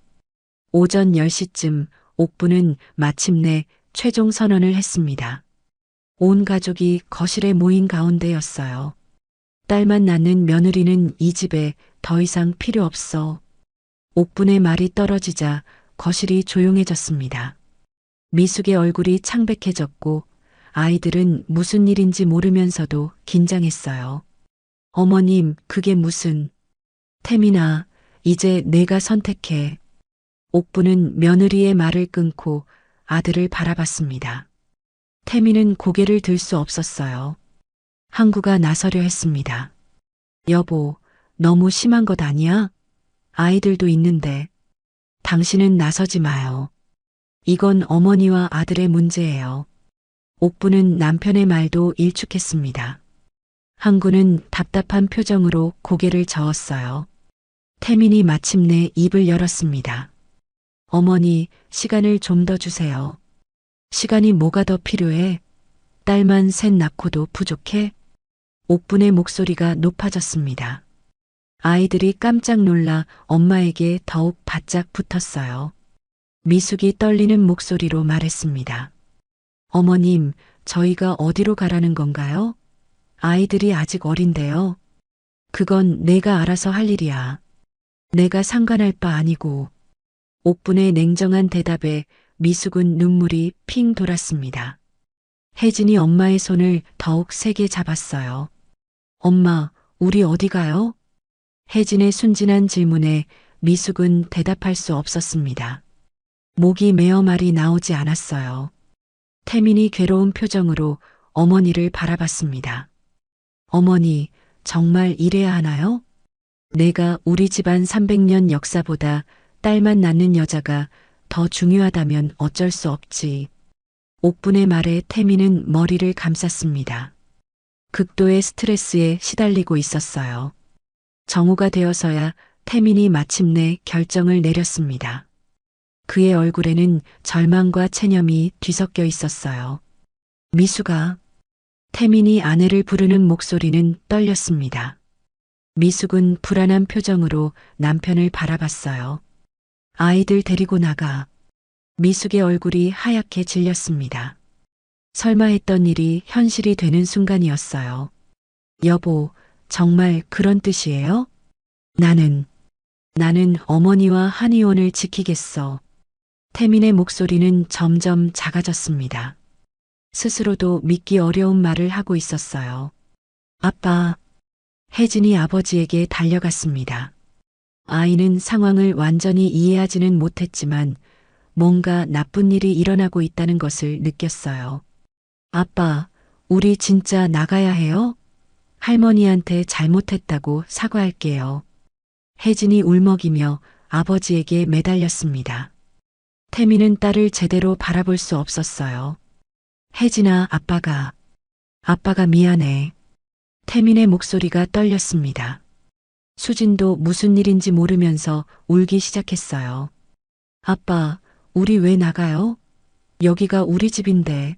오전 10시쯤 옥부는 마침내 최종 선언을 했습니다. 온 가족이 거실에 모인 가운데였어요. 딸만 낳는 며느리는 이 집에 더 이상 필요 없어. 옥분의 말이 떨어지자 거실이 조용해졌습니다. 미숙의 얼굴이 창백해졌고 아이들은 무슨 일인지 모르면서도 긴장했어요. 어머님, 그게 무슨... 태민아, 이제 내가 선택해. 옥부는 며느리의 말을 끊고 아들을 바라봤습니다. 태민은 고개를 들 수 없었어요. 항구가 나서려 했습니다. 여보, 너무 심한 것 아니야? 아이들도 있는데. 당신은 나서지 마요. 이건 어머니와 아들의 문제예요. 옥부는 남편의 말도 일축했습니다. 항구는 답답한 표정으로 고개를 저었어요. 태민이 마침내 입을 열었습니다. 어머니, 시간을 좀 더 주세요. 시간이 뭐가 더 필요해? 딸만 셋 낳고도 부족해? 옥분의 목소리가 높아졌습니다. 아이들이 깜짝 놀라 엄마에게 더욱 바짝 붙었어요. 미숙이 떨리는 목소리로 말했습니다. 어머님, 저희가 어디로 가라는 건가요? 아이들이 아직 어린데요. 그건 내가 알아서 할 일이야. 내가 상관할 바 아니고. 옥분의 냉정한 대답에 미숙은 눈물이 핑 돌았습니다. 혜진이 엄마의 손을 더욱 세게 잡았어요. 엄마, 우리 어디 가요? 혜진의 순진한 질문에 미숙은 대답할 수 없었습니다. 목이 메어 말이 나오지 않았어요. 태민이 괴로운 표정으로 어머니를 바라봤습니다. 어머니, 정말 이래야 하나요? 내가 우리 집안 300년 역사보다 딸만 낳는 여자가 더 중요하다면 어쩔 수 없지. 옥분의 말에 태민은 머리를 감쌌습니다. 극도의 스트레스에 시달리고 있었어요. 정오가 되어서야 태민이 마침내 결정을 내렸습니다. 그의 얼굴에는 절망과 체념이 뒤섞여 있었어요. 미숙아. 태민이 아내를 부르는 목소리는 떨렸습니다. 미숙은 불안한 표정으로 남편을 바라봤어요. 아이들 데리고 나가. 미숙의 얼굴이 하얗게 질렸습니다. 설마 했던 일이 현실이 되는 순간이었어요. 여보, 정말 그런 뜻이에요? 나는 어머니와 한의원을 지키겠어. 태민의 목소리는 점점 작아졌습니다. 스스로도 믿기 어려운 말을 하고 있었어요. 아빠. 혜진이 아버지에게 달려갔습니다. 아이는 상황을 완전히 이해하지는 못했지만 뭔가 나쁜 일이 일어나고 있다는 것을 느꼈어요. 아빠, 우리 진짜 나가야 해요? 할머니한테 잘못했다고 사과할게요. 혜진이 울먹이며 아버지에게 매달렸습니다. 태민은 딸을 제대로 바라볼 수 없었어요. 혜진아, 아빠가 미안해. 태민의 목소리가 떨렸습니다. 수진도 무슨 일인지 모르면서 울기 시작했어요. 아빠, 우리 왜 나가요? 여기가 우리 집인데.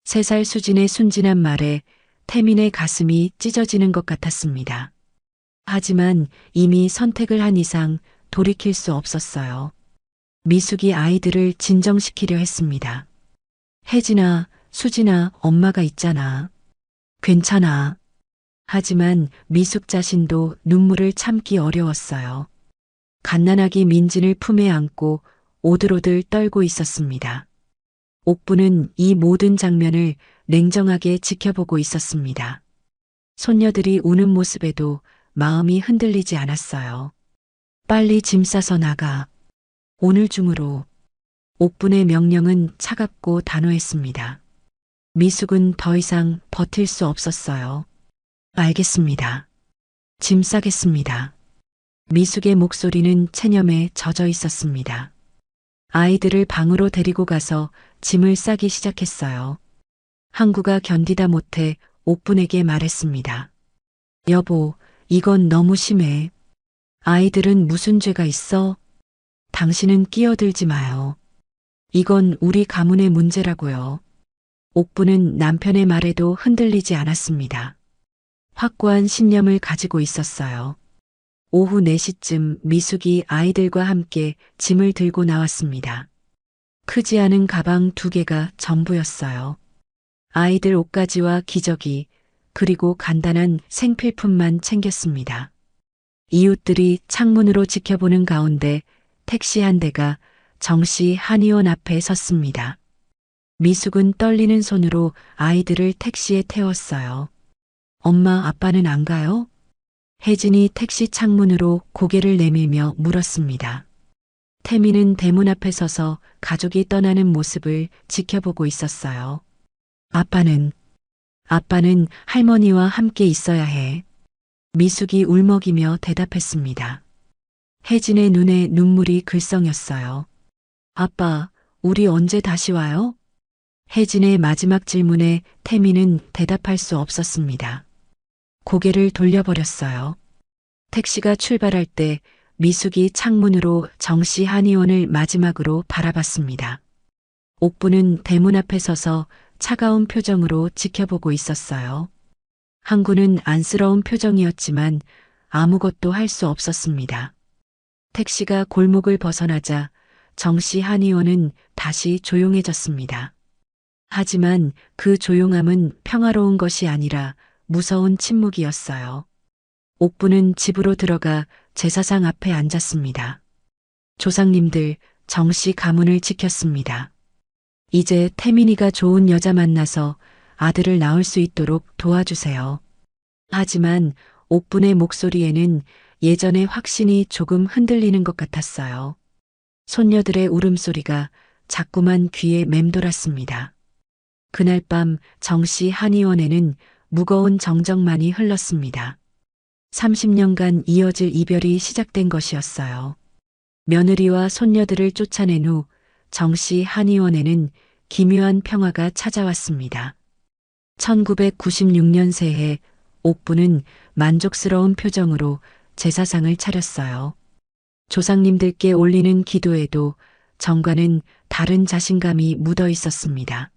3살 수진의 순진한 말에 태민의 가슴이 찢어지는 것 같았습니다. 하지만 이미 선택을 한 이상 돌이킬 수 없었어요. 미숙이 아이들을 진정시키려 했습니다. 혜진아, 수진아, 엄마가 있잖아. 괜찮아. 하지만 미숙 자신도 눈물을 참기 어려웠어요. 갓난아기 민진을 품에 안고 오들오들 떨고 있었습니다. 옥부는 이 모든 장면을 냉정하게 지켜보고 있었습니다. 손녀들이 우는 모습에도 마음이 흔들리지 않았어요. 빨리 짐 싸서 나가. 오늘 중으로. 옥분의 명령은 차갑고 단호했습니다. 미숙은 더 이상 버틸 수 없었어요. 알겠습니다. 짐 싸겠습니다. 미숙의 목소리는 체념에 젖어 있었습니다. 아이들을 방으로 데리고 가서 짐을 싸기 시작했어요. 항구가 견디다 못해 옥분에게 말했습니다. 여보, 이건 너무 심해. 아이들은 무슨 죄가 있어? 당신은 끼어들지 마요. 이건 우리 가문의 문제라고요. 옥부는 남편의 말에도 흔들리지 않았습니다. 확고한 신념을 가지고 있었어요. 오후 4시쯤 미숙이 아이들과 함께 짐을 들고 나왔습니다. 크지 않은 가방 2개가 전부였어요. 아이들 옷가지와 기저귀, 그리고 간단한 생필품만 챙겼습니다. 이웃들이 창문으로 지켜보는 가운데 택시 한 대가 정시 한의원 앞에 섰습니다. 미숙은 떨리는 손으로 아이들을 택시에 태웠어요. 엄마, 아빠는 안 가요? 혜진이 택시 창문으로 고개를 내밀며 물었습니다. 태미는 대문 앞에 서서 가족이 떠나는 모습을 지켜보고 있었어요. 아빠는 할머니와 함께 있어야 해. 미숙이 울먹이며 대답했습니다. 혜진의 눈에 눈물이 글썽였어요. 아빠, 우리 언제 다시 와요? 혜진의 마지막 질문에 태미는 대답할 수 없었습니다. 고개를 돌려버렸어요. 택시가 출발할 때 미숙이 창문으로 정시 한의원을 마지막으로 바라봤습니다. 옥부는 대문 앞에 서서 차가운 표정으로 지켜보고 있었어요. 항구는 안쓰러운 표정이었지만 아무것도 할 수 없었습니다. 택시가 골목을 벗어나자 정시 한의원은 다시 조용해졌습니다. 하지만 그 조용함은 평화로운 것이 아니라 무서운 침묵이었어요. 옥부는 집으로 들어가 제사상 앞에 앉았습니다. 조상님들, 정시 가문을 지켰습니다. 이제 태민이가 좋은 여자 만나서 아들을 낳을 수 있도록 도와주세요. 하지만 옥분의 목소리에는 예전의 확신이 조금 흔들리는 것 같았어요. 손녀들의 울음소리가 자꾸만 귀에 맴돌았습니다. 그날 밤 정시 한의원에는 무거운 정적만이 흘렀습니다. 30년간 이어질 이별이 시작된 것이었어요. 며느리와 손녀들을 쫓아낸 후 정시 한의원에는 기묘한 평화가 찾아왔습니다. 1996년 새해 옥부는 만족스러운 표정으로 제사상을 차렸어요. 조상님들께 올리는 기도에도 정과는 다른 자신감이 묻어 있었습니다.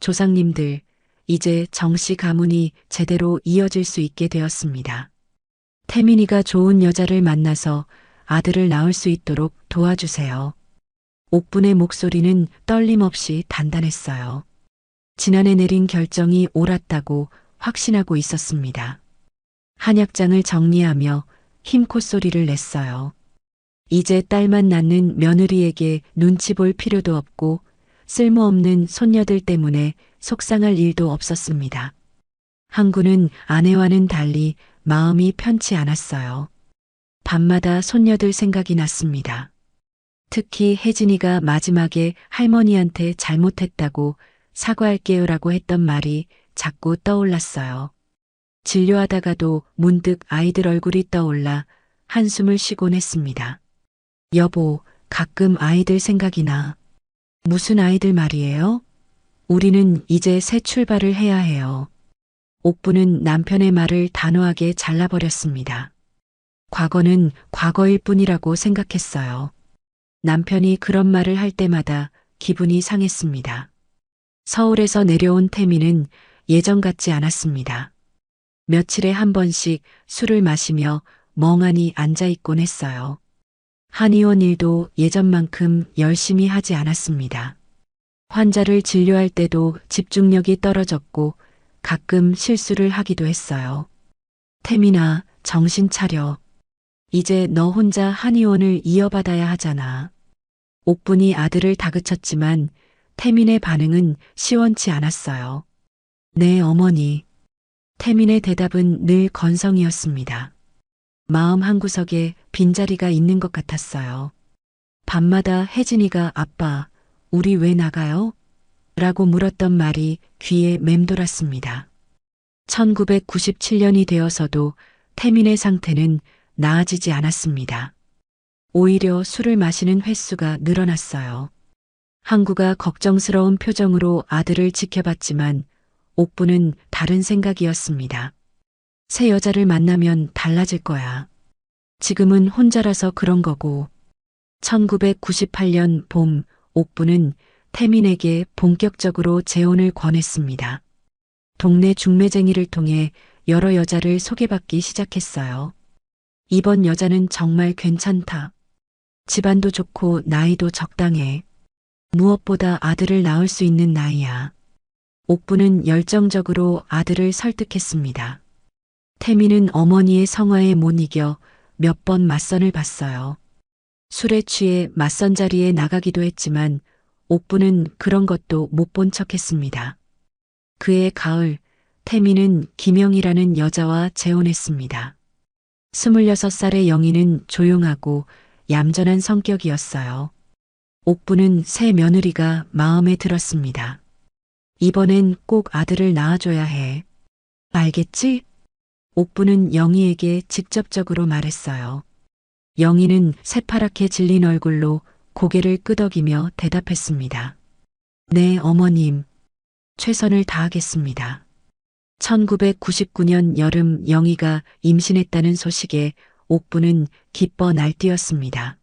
조상님들, 이제 정씨 가문이 제대로 이어질 수 있게 되었습니다. 태민이가 좋은 여자를 만나서 아들을 낳을 수 있도록 도와주세요. 옥분의 목소리는 떨림없이 단단했어요. 지난해 내린 결정이 옳았다고 확신하고 있었습니다. 한약장을 정리하며 힘코 소리를 냈어요. 이제 딸만 낳는 며느리에게 눈치 볼 필요도 없고 쓸모없는 손녀들 때문에 속상할 일도 없었습니다. 항구는 아내와는 달리 마음이 편치 않았어요. 밤마다 손녀들 생각이 났습니다. 특히 혜진이가 마지막에 할머니한테 잘못했다고 사과할게요라고 했던 말이 자꾸 떠올랐어요. 진료하다가도 문득 아이들 얼굴이 떠올라 한숨을 쉬곤 했습니다. 여보, 가끔 아이들 생각이 나. 무슨 아이들 말이에요? 우리는 이제 새 출발을 해야 해요. 옥부는 남편의 말을 단호하게 잘라버렸습니다. 과거는 과거일 뿐이라고 생각했어요. 남편이 그런 말을 할 때마다 기분이 상했습니다. 서울에서 내려온 태미는 예전 같지 않았습니다. 며칠에 한 번씩 술을 마시며 멍하니 앉아있곤 했어요. 한의원 일도 예전만큼 열심히 하지 않았습니다. 환자를 진료할 때도 집중력이 떨어졌고 가끔 실수를 하기도 했어요. 태민아, 정신 차려. 이제 너 혼자 한의원을 이어받아야 하잖아. 옥분이 아들을 다그쳤지만 태민의 반응은 시원치 않았어요. 네, 어머니. 태민의 대답은 늘 건성이었습니다. 마음 한구석에 빈자리가 있는 것 같았어요. 밤마다 혜진이가 아빠, 우리 왜 나가요? 라고 물었던 말이 귀에 맴돌았습니다. 1997년이 되어서도 태민의 상태는 나아지지 않았습니다. 오히려 술을 마시는 횟수가 늘어났어요. 항구가 걱정스러운 표정으로 아들을 지켜봤지만 옥부는 다른 생각이었습니다. 새 여자를 만나면 달라질 거야. 지금은 혼자라서 그런 거고. 1998년 봄, 옥부는 태민에게 본격적으로 재혼을 권했습니다. 동네 중매쟁이를 통해 여러 여자를 소개받기 시작했어요. 이번 여자는 정말 괜찮다. 집안도 좋고 나이도 적당해. 무엇보다 아들을 낳을 수 있는 나이야. 옥부는 열정적으로 아들을 설득했습니다. 태민은 어머니의 성화에 못 이겨 몇 번 맞선을 봤어요. 술에 취해 맞선 자리에 나가기도 했지만 옥부는 그런 것도 못 본 척했습니다. 그해 가을, 태민은 김영이라는 여자와 재혼했습니다. 26살의 영희는 조용하고 얌전한 성격이었어요. 옥부는 새 며느리가 마음에 들었습니다. 이번엔 꼭 아들을 낳아줘야 해. 알겠지? 옥부는 영희에게 직접적으로 말했어요. 영희는 새파랗게 질린 얼굴로 고개를 끄덕이며 대답했습니다. 네, 어머님. 최선을 다하겠습니다. 1999년 여름 영희가 임신했다는 소식에 옥부는 기뻐 날뛰었습니다.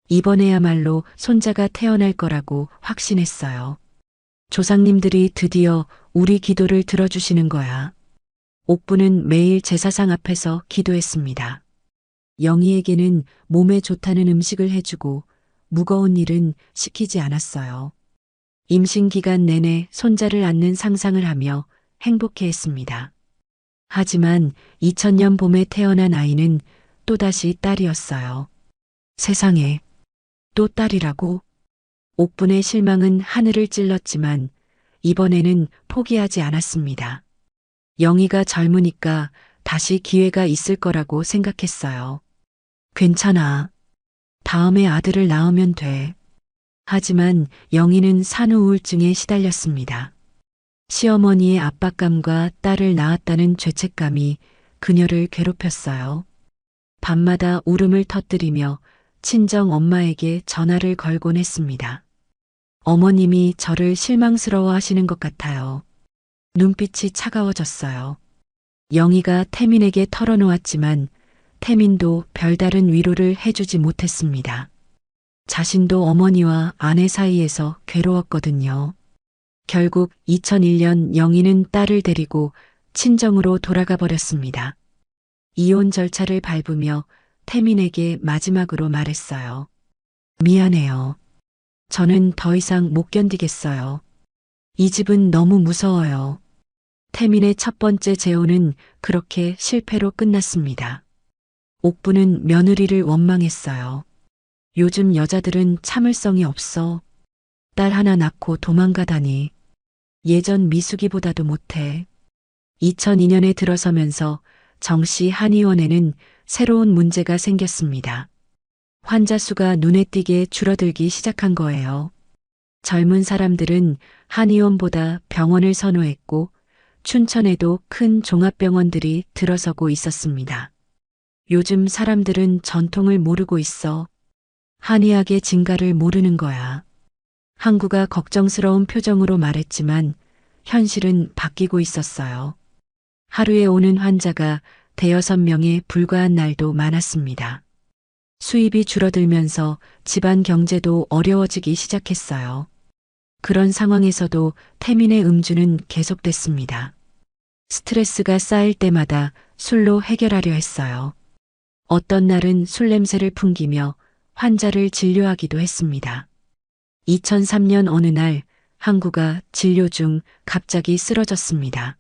이번에야말로 손자가 태어날 거라고 확신했어요. 조상님들이 드디어 우리 기도를 들어주시는 거야. 옥부는 매일 제사상 앞에서 기도했습니다. 영희에게는 몸에 좋다는 음식을 해주고 무거운 일은 시키지 않았어요. 임신 기간 내내 손자를 안는 상상을 하며 행복해했습니다. 하지만 2000년 봄에 태어난 아이는 또다시 딸이었어요. 세상에, 또 딸이라고? 옥분의 실망은 하늘을 찔렀지만 이번에는 포기하지 않았습니다. 영희가 젊으니까 다시 기회가 있을 거라고 생각했어요. 괜찮아. 다음에 아들을 낳으면 돼. 하지만 영희는 산후 우울증에 시달렸습니다. 시어머니의 압박감과 딸을 낳았다는 죄책감이 그녀를 괴롭혔어요. 밤마다 울음을 터뜨리며 친정 엄마에게 전화를 걸곤 했습니다. 어머님이 저를 실망스러워 하시는 것 같아요. 눈빛이 차가워졌어요. 영희가 태민에게 털어놓았지만 태민도 별다른 위로를 해주지 못했습니다. 자신도 어머니와 아내 사이에서 괴로웠거든요. 결국 2001년 영희는 딸을 데리고 친정으로 돌아가 버렸습니다. 이혼 절차를 밟으며 태민에게 마지막으로 말했어요. 미안해요. 저는 더 이상 못 견디겠어요. 이 집은 너무 무서워요. 태민의 첫 번째 재혼은 그렇게 실패로 끝났습니다. 옥부는 며느리를 원망했어요. 요즘 여자들은 참을성이 없어. 딸 하나 낳고 도망가다니. 예전 미숙이보다도 못해. 2002년에 들어서면서 정시 한의원에는 새로운 문제가 생겼습니다. 환자 수가 눈에 띄게 줄어들기 시작한 거예요. 젊은 사람들은 한의원보다 병원을 선호했고 춘천에도 큰 종합병원들이 들어서고 있었습니다. 요즘 사람들은 전통을 모르고 있어. 한의학의 진가를 모르는 거야. 항구가 걱정스러운 표정으로 말했지만 현실은 바뀌고 있었어요. 하루에 오는 환자가 5~6명에 불과한 날도 많았습니다. 수입이 줄어들면서 집안 경제도 어려워지기 시작했어요. 그런 상황에서도 태민의 음주는 계속됐습니다. 스트레스가 쌓일 때마다 술로 해결하려 했어요. 어떤 날은 술 냄새를 풍기며 환자를 진료하기도 했습니다. 2003년 어느 날 항구가 진료 중 갑자기 쓰러졌습니다.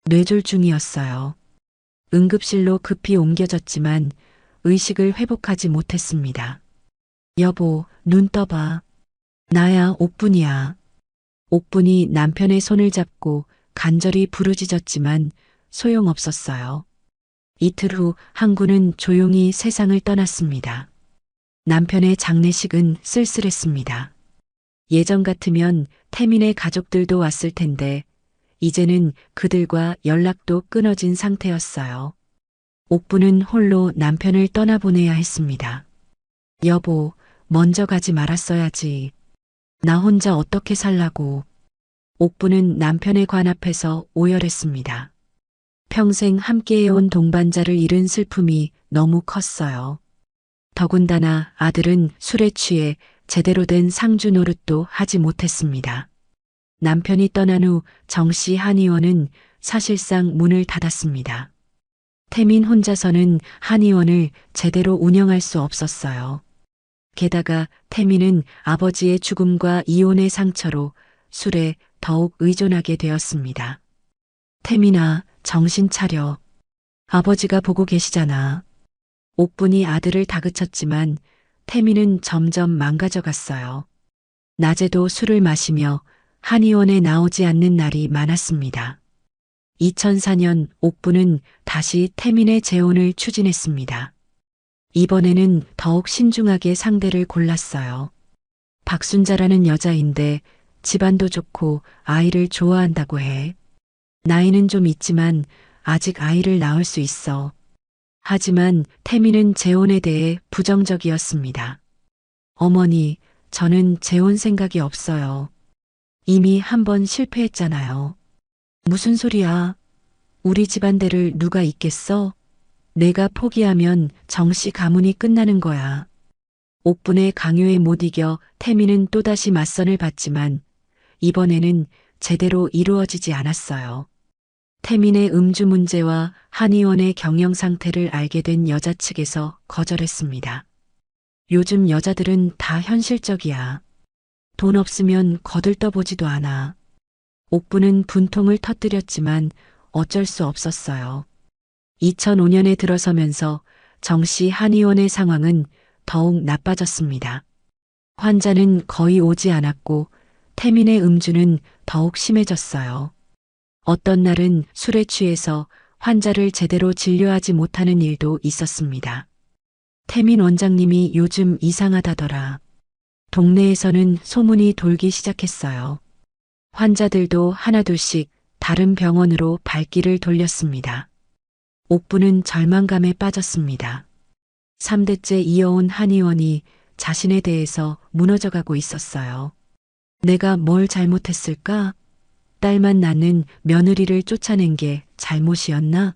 뇌졸중이었어요. 응급실로 급히 옮겨졌지만 의식을 회복하지 못했습니다. 여보, 눈 떠봐. 나야 옥분이야. 옥분이 남편의 손을 잡고 간절히 부르짖었지만 소용없었어요. 이틀 후 항구는 조용히 세상을 떠났습니다. 남편의 장례식은 쓸쓸했습니다. 예전 같으면 태민의 가족들도 왔을 텐데 이제는 그들과 연락도 끊어진 상태였어요. 옥부는 홀로 남편을 떠나보내야 했습니다. 여보, 먼저 가지 말았어야지. 나 혼자 어떻게 살라고. 옥부는 남편의 관 앞에서 오열했습니다. 평생 함께해온 동반자를 잃은 슬픔이 너무 컸어요. 더군다나 아들은 술에 취해 제대로 된 상주 노릇도 하지 못했습니다. 남편이 떠난 후 정씨 한의원은 사실상 문을 닫았습니다. 태민 혼자서는 한의원을 제대로 운영할 수 없었어요. 게다가 태민은 아버지의 죽음과 이혼의 상처로 술에 더욱 의존하게 되었습니다. 태민아, 정신 차려. 아버지가 보고 계시잖아. 옥분이 아들을 다그쳤지만 태민은 점점 망가져 갔어요. 낮에도 술을 마시며 한의원에 나오지 않는 날이 많았습니다. 2004년 옥부는 다시 태민의 재혼을 추진했습니다. 이번에는 더욱 신중하게 상대를 골랐어요. 박순자라는 여자인데 집안도 좋고 아이를 좋아한다고 해. 나이는 좀 있지만 아직 아이를 낳을 수 있어. 하지만 태민은 재혼에 대해 부정적이었습니다. 어머니, 저는 재혼 생각이 없어요. 이미 한 번 실패했잖아요. 무슨 소리야? 우리 집안대를 누가 잇겠어? 내가 포기하면 정씨 가문이 끝나는 거야. 옥분의 강요에 못 이겨 태민은 또다시 맞선을 받지만 이번에는 제대로 이루어지지 않았어요. 태민의 음주 문제와 한의원의 경영 상태를 알게 된 여자 측에서 거절했습니다. 요즘 여자들은 다 현실적이야. 돈 없으면 거들떠보지도 않아. 옥부는 분통을 터뜨렸지만 어쩔 수 없었어요. 2005년에 들어서면서 정씨 한의원의 상황은 더욱 나빠졌습니다. 환자는 거의 오지 않았고 태민의 음주는 더욱 심해졌어요. 어떤 날은 술에 취해서 환자를 제대로 진료하지 못하는 일도 있었습니다. 태민 원장님이 요즘 이상하다더라. 동네에서는 소문이 돌기 시작했어요. 환자들도 하나둘씩 다른 병원으로 발길을 돌렸습니다. 옥부는 절망감에 빠졌습니다. 3대째 이어온 한의원이 자신에 대해서 무너져가고 있었어요. 내가 뭘 잘못했을까? 딸만 낳는 며느리를 쫓아낸 게 잘못이었나?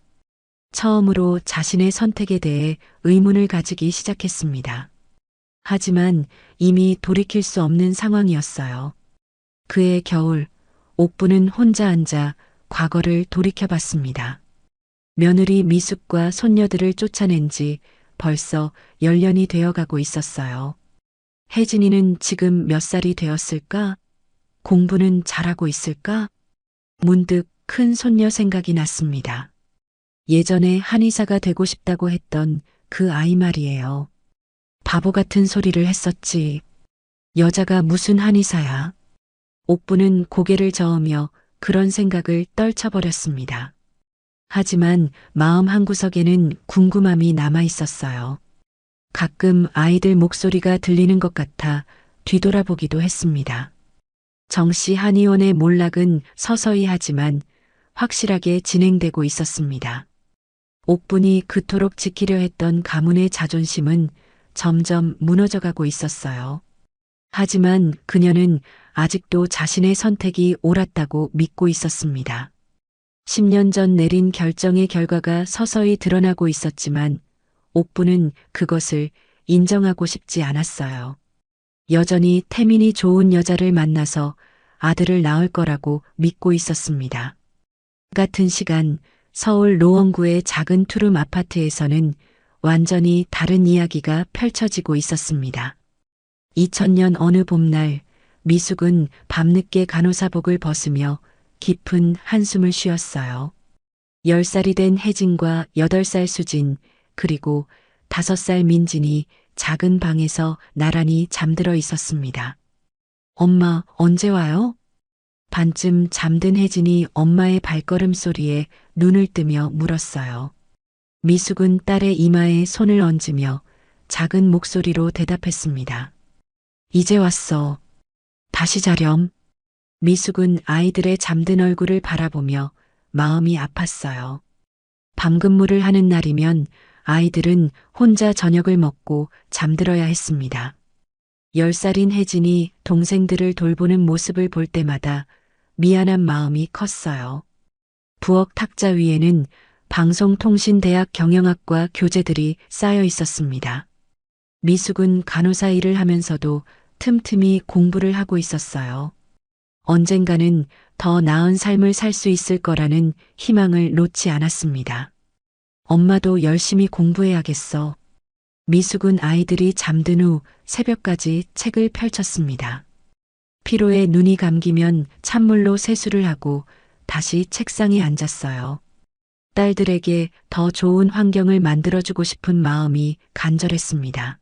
처음으로 자신의 선택에 대해 의문을 가지기 시작했습니다. 하지만 이미 돌이킬 수 없는 상황이었어요. 그해 겨울, 옥부는 혼자 앉아 과거를 돌이켜봤습니다. 며느리 미숙과 손녀들을 쫓아낸 지 벌써 10년이 되어가고 있었어요. 혜진이는 지금 몇 살이 되었을까? 공부는 잘하고 있을까? 문득 큰 손녀 생각이 났습니다. 예전에 한의사가 되고 싶다고 했던 그 아이 말이에요. 바보 같은 소리를 했었지. 여자가 무슨 한의사야. 옥부는 고개를 저으며 그런 생각을 떨쳐버렸습니다. 하지만 마음 한구석에는 궁금함이 남아 있었어요. 가끔 아이들 목소리가 들리는 것 같아 뒤돌아보기도 했습니다. 정씨 한의원의 몰락은 서서히 하지만 확실하게 진행되고 있었습니다. 옥분이 그토록 지키려 했던 가문의 자존심은 점점 무너져가고 있었어요. 하지만 그녀는 아직도 자신의 선택이 옳았다고 믿고 있었습니다. 10년 전 내린 결정의 결과가 서서히 드러나고 있었지만 옥부는 그것을 인정하고 싶지 않았어요. 여전히 태민이 좋은 여자를 만나서 아들을 낳을 거라고 믿고 있었습니다. 같은 시간 서울 노원구의 작은 투룸 아파트에서는 완전히 다른 이야기가 펼쳐지고 있었습니다. 2000년 어느 봄날 미숙은 밤늦게 간호사복을 벗으며 깊은 한숨을 쉬었어요. 10살이 된 혜진과 8살 수진, 그리고 5살 민진이 작은 방에서 나란히 잠들어 있었습니다. 엄마, 언제 와요? 반쯤 잠든 혜진이 엄마의 발걸음 소리에 눈을 뜨며 물었어요. 미숙은 딸의 이마에 손을 얹으며 작은 목소리로 대답했습니다. 이제 왔어. 다시 자렴. 미숙은 아이들의 잠든 얼굴을 바라보며 마음이 아팠어요. 밤 근무를 하는 날이면 아이들은 혼자 저녁을 먹고 잠들어야 했습니다. 10살인 혜진이 동생들을 돌보는 모습을 볼 때마다 미안한 마음이 컸어요. 부엌 탁자 위에는 방송통신대학 경영학과 교재들이 쌓여 있었습니다. 미숙은 간호사 일을 하면서도 틈틈이 공부를 하고 있었어요. 언젠가는 더 나은 삶을 살 수 있을 거라는 희망을 놓지 않았습니다. 엄마도 열심히 공부해야겠어. 미숙은 아이들이 잠든 후 새벽까지 책을 펼쳤습니다. 피로에 눈이 감기면 찬물로 세수를 하고 다시 책상에 앉았어요. 딸들에게 더 좋은 환경을 만들어주고 싶은 마음이 간절했습니다.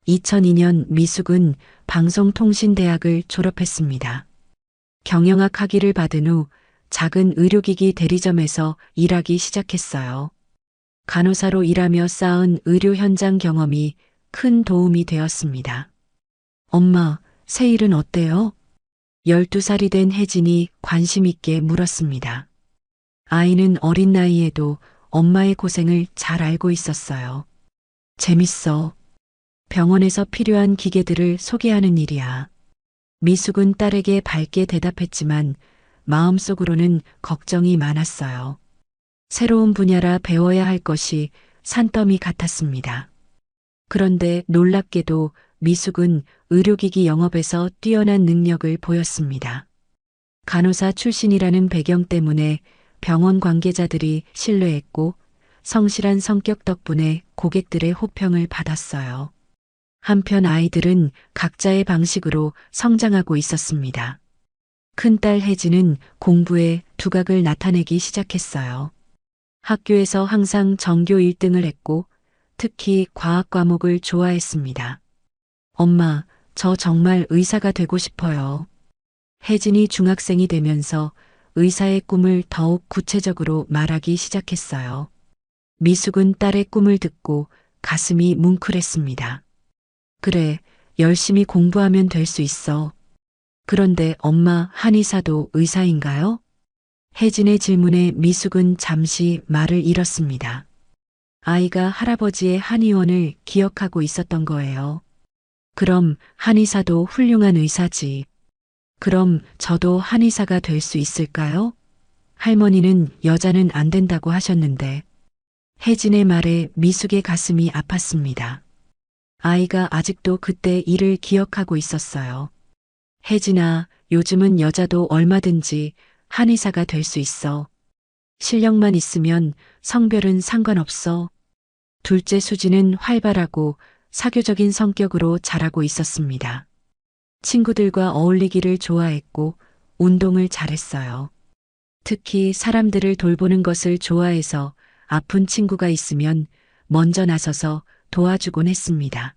2002년 미숙은 방송통신대학을 졸업했습니다. 경영학 학위를 받은 후 작은 의료기기 대리점에서 일하기 시작했어요. 간호사로 일하며 쌓은 의료 현장 경험이 큰 도움이 되었습니다. 엄마, 새 일은 어때요? 12살이 된 혜진이 관심 있게 물었습니다. 아이는 어린 나이에도 엄마의 고생을 잘 알고 있었어요. 재밌어. 병원에서 필요한 기계들을 소개하는 일이야. 미숙은 딸에게 밝게 대답했지만 마음속으로는 걱정이 많았어요. 새로운 분야라 배워야 할 것이 산더미 같았습니다. 그런데 놀랍게도 미숙은 의료기기 영업에서 뛰어난 능력을 보였습니다. 간호사 출신이라는 배경 때문에 병원 관계자들이 신뢰했고 성실한 성격 덕분에 고객들의 호평을 받았어요. 한편 아이들은 각자의 방식으로 성장하고 있었습니다. 큰딸 혜진은 공부에 두각을 나타내기 시작했어요. 학교에서 항상 전교 1등을 했고 특히 과학 과목을 좋아했습니다. 엄마, 저 정말 의사가 되고 싶어요. 혜진이 중학생이 되면서 의사의 꿈을 더욱 구체적으로 말하기 시작했어요. 미숙은 딸의 꿈을 듣고 가슴이 뭉클했습니다. 그래, 열심히 공부하면 될 수 있어. 그런데 엄마, 한의사도 의사인가요? 혜진의 질문에 미숙은 잠시 말을 잃었습니다. 아이가 할아버지의 한의원을 기억하고 있었던 거예요. 그럼 한의사도 훌륭한 의사지. 그럼 저도 한의사가 될 수 있을까요? 할머니는 여자는 안 된다고 하셨는데. 혜진의 말에 미숙의 가슴이 아팠습니다. 아이가 아직도 그때 일을 기억하고 있었어요. 혜진아, 요즘은 여자도 얼마든지 한의사가 될 수 있어. 실력만 있으면 성별은 상관없어. 둘째 수지는 활발하고 사교적인 성격으로 자라고 있었습니다. 친구들과 어울리기를 좋아했고 운동을 잘했어요. 특히 사람들을 돌보는 것을 좋아해서 아픈 친구가 있으면 먼저 나서서 도와주곤 했습니다.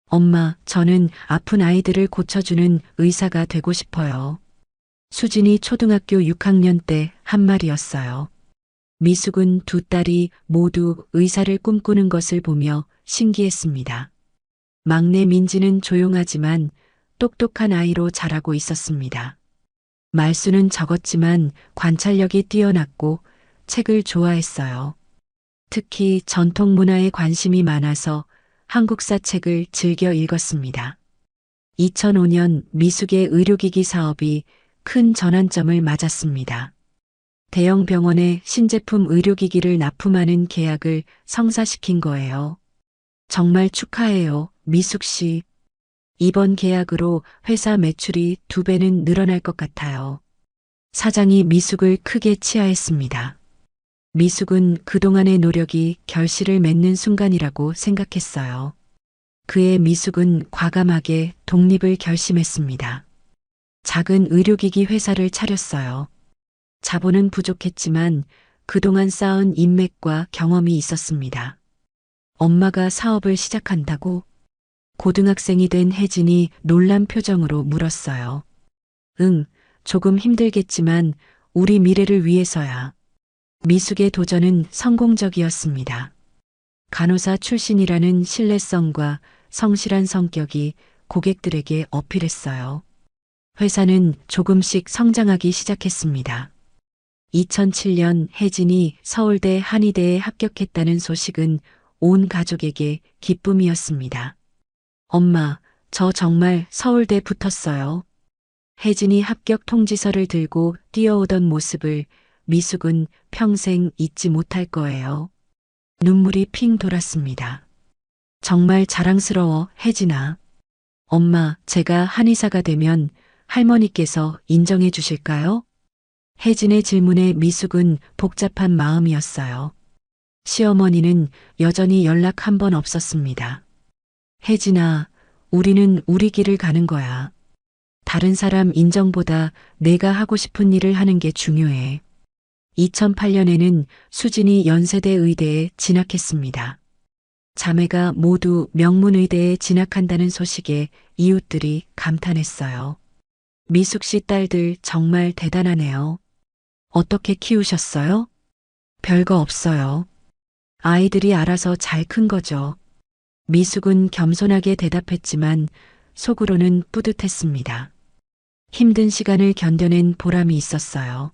엄마, 저는 아픈 아이들을 고쳐주는 의사가 되고 싶어요. 수진이 초등학교 6학년 때 한 말이었어요. 미숙은 두 딸이 모두 의사를 꿈꾸는 것을 보며 신기했습니다. 막내 민지는 조용하지만 똑똑한 아이로 자라고 있었습니다. 말수는 적었지만 관찰력이 뛰어났고 책을 좋아했어요. 특히 전통 문화에 관심이 많아서 한국사 책을 즐겨 읽었습니다. 2005년 미숙의 의료기기 사업이 큰 전환점을 맞았습니다. 대형 병원에 신제품 의료기기를 납품하는 계약을 성사시킨 거예요. 정말 축하해요, 미숙 씨. 이번 계약으로 회사 매출이 2배는 늘어날 것 같아요. 사장이 미숙을 크게 치하했습니다. 미숙은 그동안의 노력이 결실을 맺는 순간이라고 생각했어요. 그의 미숙은 과감하게 독립을 결심했습니다. 작은 의료기기 회사를 차렸어요. 자본은 부족했지만 그동안 쌓은 인맥과 경험이 있었습니다. 엄마가 사업을 시작한다고? 고등학생이 된 혜진이 놀란 표정으로 물었어요. 응, 조금 힘들겠지만 우리 미래를 위해서야. 미숙의 도전은 성공적이었습니다. 간호사 출신이라는 신뢰성과 성실한 성격이 고객들에게 어필했어요. 회사는 조금씩 성장하기 시작했습니다. 2007년 혜진이 서울대 한의대에 합격했다는 소식은 온 가족에게 기쁨이었습니다. 엄마, 저 정말 서울대 붙었어요. 혜진이 합격 통지서를 들고 뛰어오던 모습을 미숙은 평생 잊지 못할 거예요. 눈물이 핑 돌았습니다. 정말 자랑스러워, 혜진아. 엄마, 제가 한의사가 되면 할머니께서 인정해 주실까요? 혜진의 질문에 미숙은 복잡한 마음이었어요. 시어머니는 여전히 연락 한 번 없었습니다. 혜진아, 우리는 우리 길을 가는 거야. 다른 사람 인정보다 내가 하고 싶은 일을 하는 게 중요해. 2008년에는 수진이 연세대 의대에 진학했습니다. 자매가 모두 명문의대에 진학한다는 소식에 이웃들이 감탄했어요. 미숙 씨 딸들 정말 대단하네요. 어떻게 키우셨어요? 별거 없어요. 아이들이 알아서 잘 큰 거죠. 미숙은 겸손하게 대답했지만 속으로는 뿌듯했습니다. 힘든 시간을 견뎌낸 보람이 있었어요.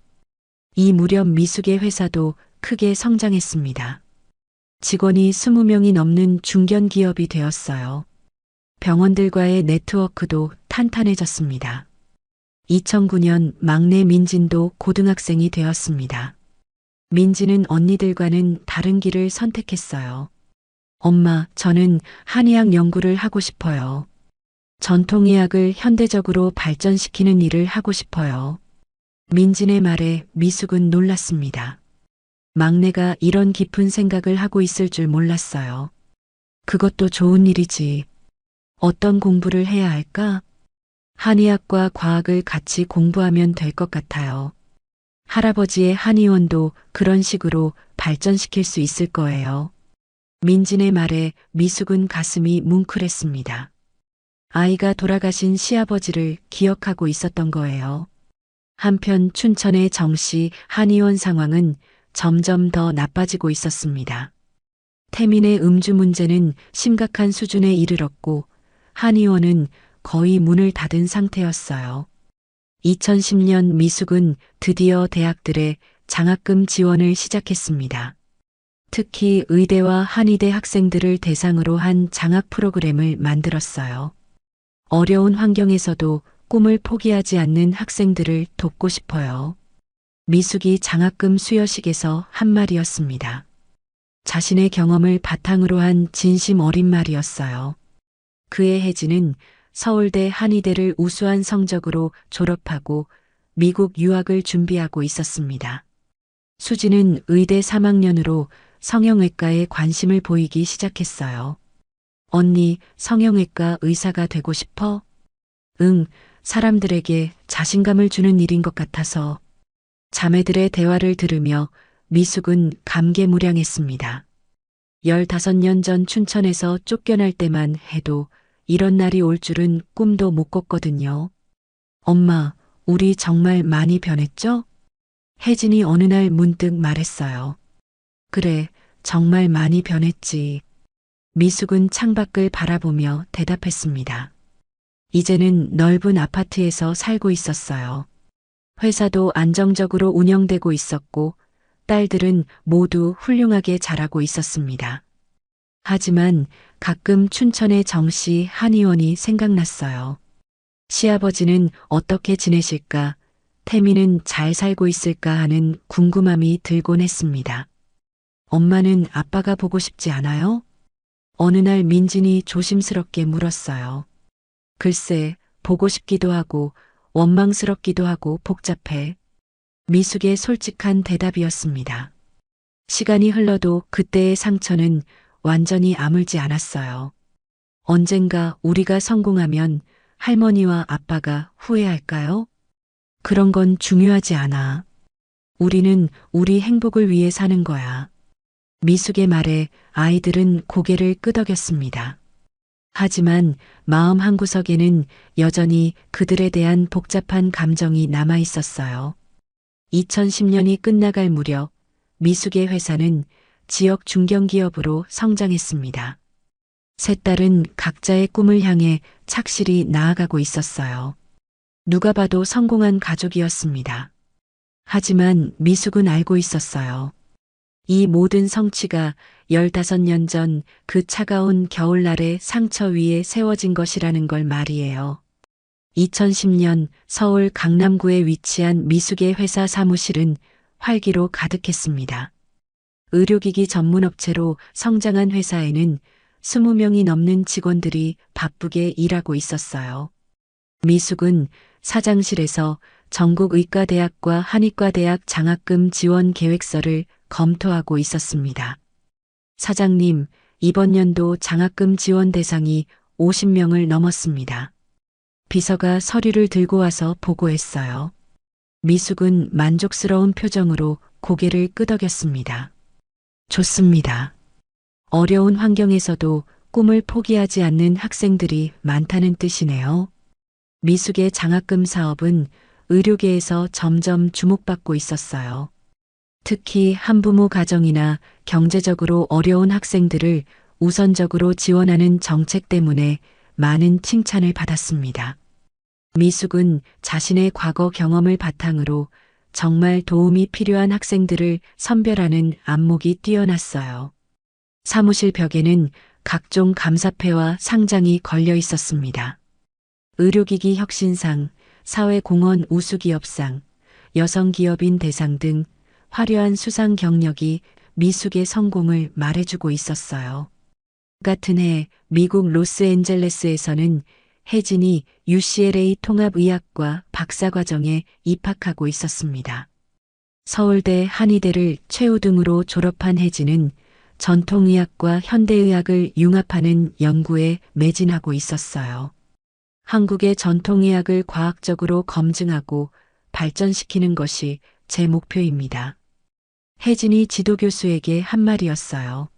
이 무렵 미숙의 회사도 크게 성장했습니다. 직원이 20명이 넘는 중견기업이 되었어요. 병원들과의 네트워크도 탄탄해졌습니다. 2009년 막내 민진도 고등학생이 되었습니다. 민지는 언니들과는 다른 길을 선택했어요. 엄마, 저는 한의학 연구를 하고 싶어요. 전통의학을 현대적으로 발전시키는 일을 하고 싶어요. 민진의 말에 미숙은 놀랐습니다. 막내가 이런 깊은 생각을 하고 있을 줄 몰랐어요. 그것도 좋은 일이지. 어떤 공부를 해야 할까? 한의학과 과학을 같이 공부하면 될 것 같아요. 할아버지의 한의원도 그런 식으로 발전시킬 수 있을 거예요. 민진의 말에 미숙은 가슴이 뭉클했습니다. 아이가 돌아가신 시아버지를 기억하고 있었던 거예요. 한편 춘천의 정씨 한의원 상황은 점점 더 나빠지고 있었습니다. 태민의 음주 문제는 심각한 수준에 이르렀고 한의원은 거의 문을 닫은 상태였어요. 2010년 미숙은 드디어 대학들의 장학금 지원을 시작했습니다. 특히 의대와 한의대 학생들을 대상으로 한 장학 프로그램을 만들었어요. 어려운 환경에서도 꿈을 포기하지 않는 학생들을 돕고 싶어요. 미숙이 장학금 수여식에서 한 말이었습니다. 자신의 경험을 바탕으로 한 진심 어린 말이었어요. 그의 혜진은 서울대 한의대를 우수한 성적으로 졸업하고 미국 유학을 준비하고 있었습니다. 수지는 의대 3학년으로 성형외과에 관심을 보이기 시작했어요. 언니, 성형외과 의사가 되고 싶어? 응, 사람들에게 자신감을 주는 일인 것 같아서. 자매들의 대화를 들으며 미숙은 감개무량했습니다. 15년 전 춘천에서 쫓겨날 때만 해도 이런 날이 올 줄은 꿈도 못 꿨거든요. 엄마, 우리 정말 많이 변했죠? 혜진이 어느 날 문득 말했어요. 그래, 정말 많이 변했지. 미숙은 창밖을 바라보며 대답했습니다. 이제는 넓은 아파트에서 살고 있었어요. 회사도 안정적으로 운영되고 있었고 딸들은 모두 훌륭하게 자라고 있었습니다. 하지만 가끔 춘천의 정씨 한의원이 생각났어요. 시아버지는 어떻게 지내실까, 태미는 잘 살고 있을까 하는 궁금함이 들곤 했습니다. 엄마는 아빠가 보고 싶지 않아요? 어느 날 민진이 조심스럽게 물었어요. 글쎄, 보고 싶기도 하고 원망스럽기도 하고 복잡해. 미숙의 솔직한 대답이었습니다. 시간이 흘러도 그때의 상처는 완전히 아물지 않았어요. 언젠가 우리가 성공하면 할머니와 아빠가 후회할까요? 그런 건 중요하지 않아. 우리는 우리 행복을 위해 사는 거야. 미숙의 말에 아이들은 고개를 끄덕였습니다. 하지만 마음 한구석에는 여전히 그들에 대한 복잡한 감정이 남아 있었어요. 2010년이 끝나갈 무렵 미숙의 회사는 지역 중견기업으로 성장했습니다. 세 딸은 각자의 꿈을 향해 착실히 나아가고 있었어요. 누가 봐도 성공한 가족이었습니다. 하지만 미숙은 알고 있었어요. 이 모든 성취가 15년 전 그 차가운 겨울날의 상처 위에 세워진 것이라는 걸 말이에요. 2010년 서울 강남구에 위치한 미숙의 회사 사무실은 활기로 가득했습니다. 의료기기 전문업체로 성장한 회사에는 20명이 넘는 직원들이 바쁘게 일하고 있었어요. 미숙은 사장실에서 전국의과대학과 한의과대학 장학금 지원 계획서를 검토하고 있었습니다. 사장님, 이번 연도 장학금 지원 대상이 50명을 넘었습니다. 비서가 서류를 들고 와서 보고했어요. 미숙은 만족스러운 표정으로 고개를 끄덕였습니다. 좋습니다. 어려운 환경에서도 꿈을 포기하지 않는 학생들이 많다는 뜻이네요. 미숙의 장학금 사업은 의료계에서 점점 주목받고 있었어요. 특히 한부모 가정이나 경제적으로 어려운 학생들을 우선적으로 지원하는 정책 때문에 많은 칭찬을 받았습니다. 미숙은 자신의 과거 경험을 바탕으로 정말 도움이 필요한 학생들을 선별하는 안목이 뛰어났어요. 사무실 벽에는 각종 감사패와 상장이 걸려 있었습니다. 의료기기 혁신상, 사회공헌 우수기업상, 여성기업인 대상 등 화려한 수상 경력이 미숙의 성공을 말해주고 있었어요. 같은 해 미국 로스앤젤레스에서는 혜진이 UCLA 통합의학과 박사과정에 입학하고 있었습니다. 서울대 한의대를 최우등으로 졸업한 혜진은 전통의학과 현대의학을 융합하는 연구에 매진하고 있었어요. 한국의 전통의학을 과학적으로 검증하고 발전시키는 것이 제 목표입니다. 혜진이 지도교수에게 한 말이었어요.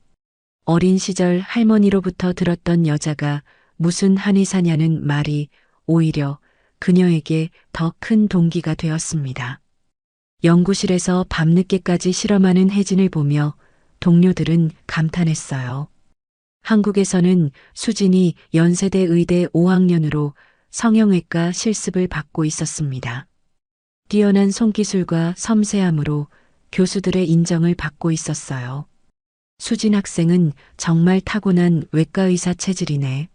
어린 시절 할머니로부터 들었던 여자가 무슨 한의사냐는 말이 오히려 그녀에게 더 큰 동기가 되었습니다. 연구실에서 밤늦게까지 실험하는 혜진을 보며 동료들은 감탄했어요. 한국에서는 수진이 연세대 의대 5학년으로 성형외과 실습을 받고 있었습니다. 뛰어난 손기술과 섬세함으로 교수들의 인정을 받고 있었어요. 수진 학생은 정말 타고난 외과의사 체질이네.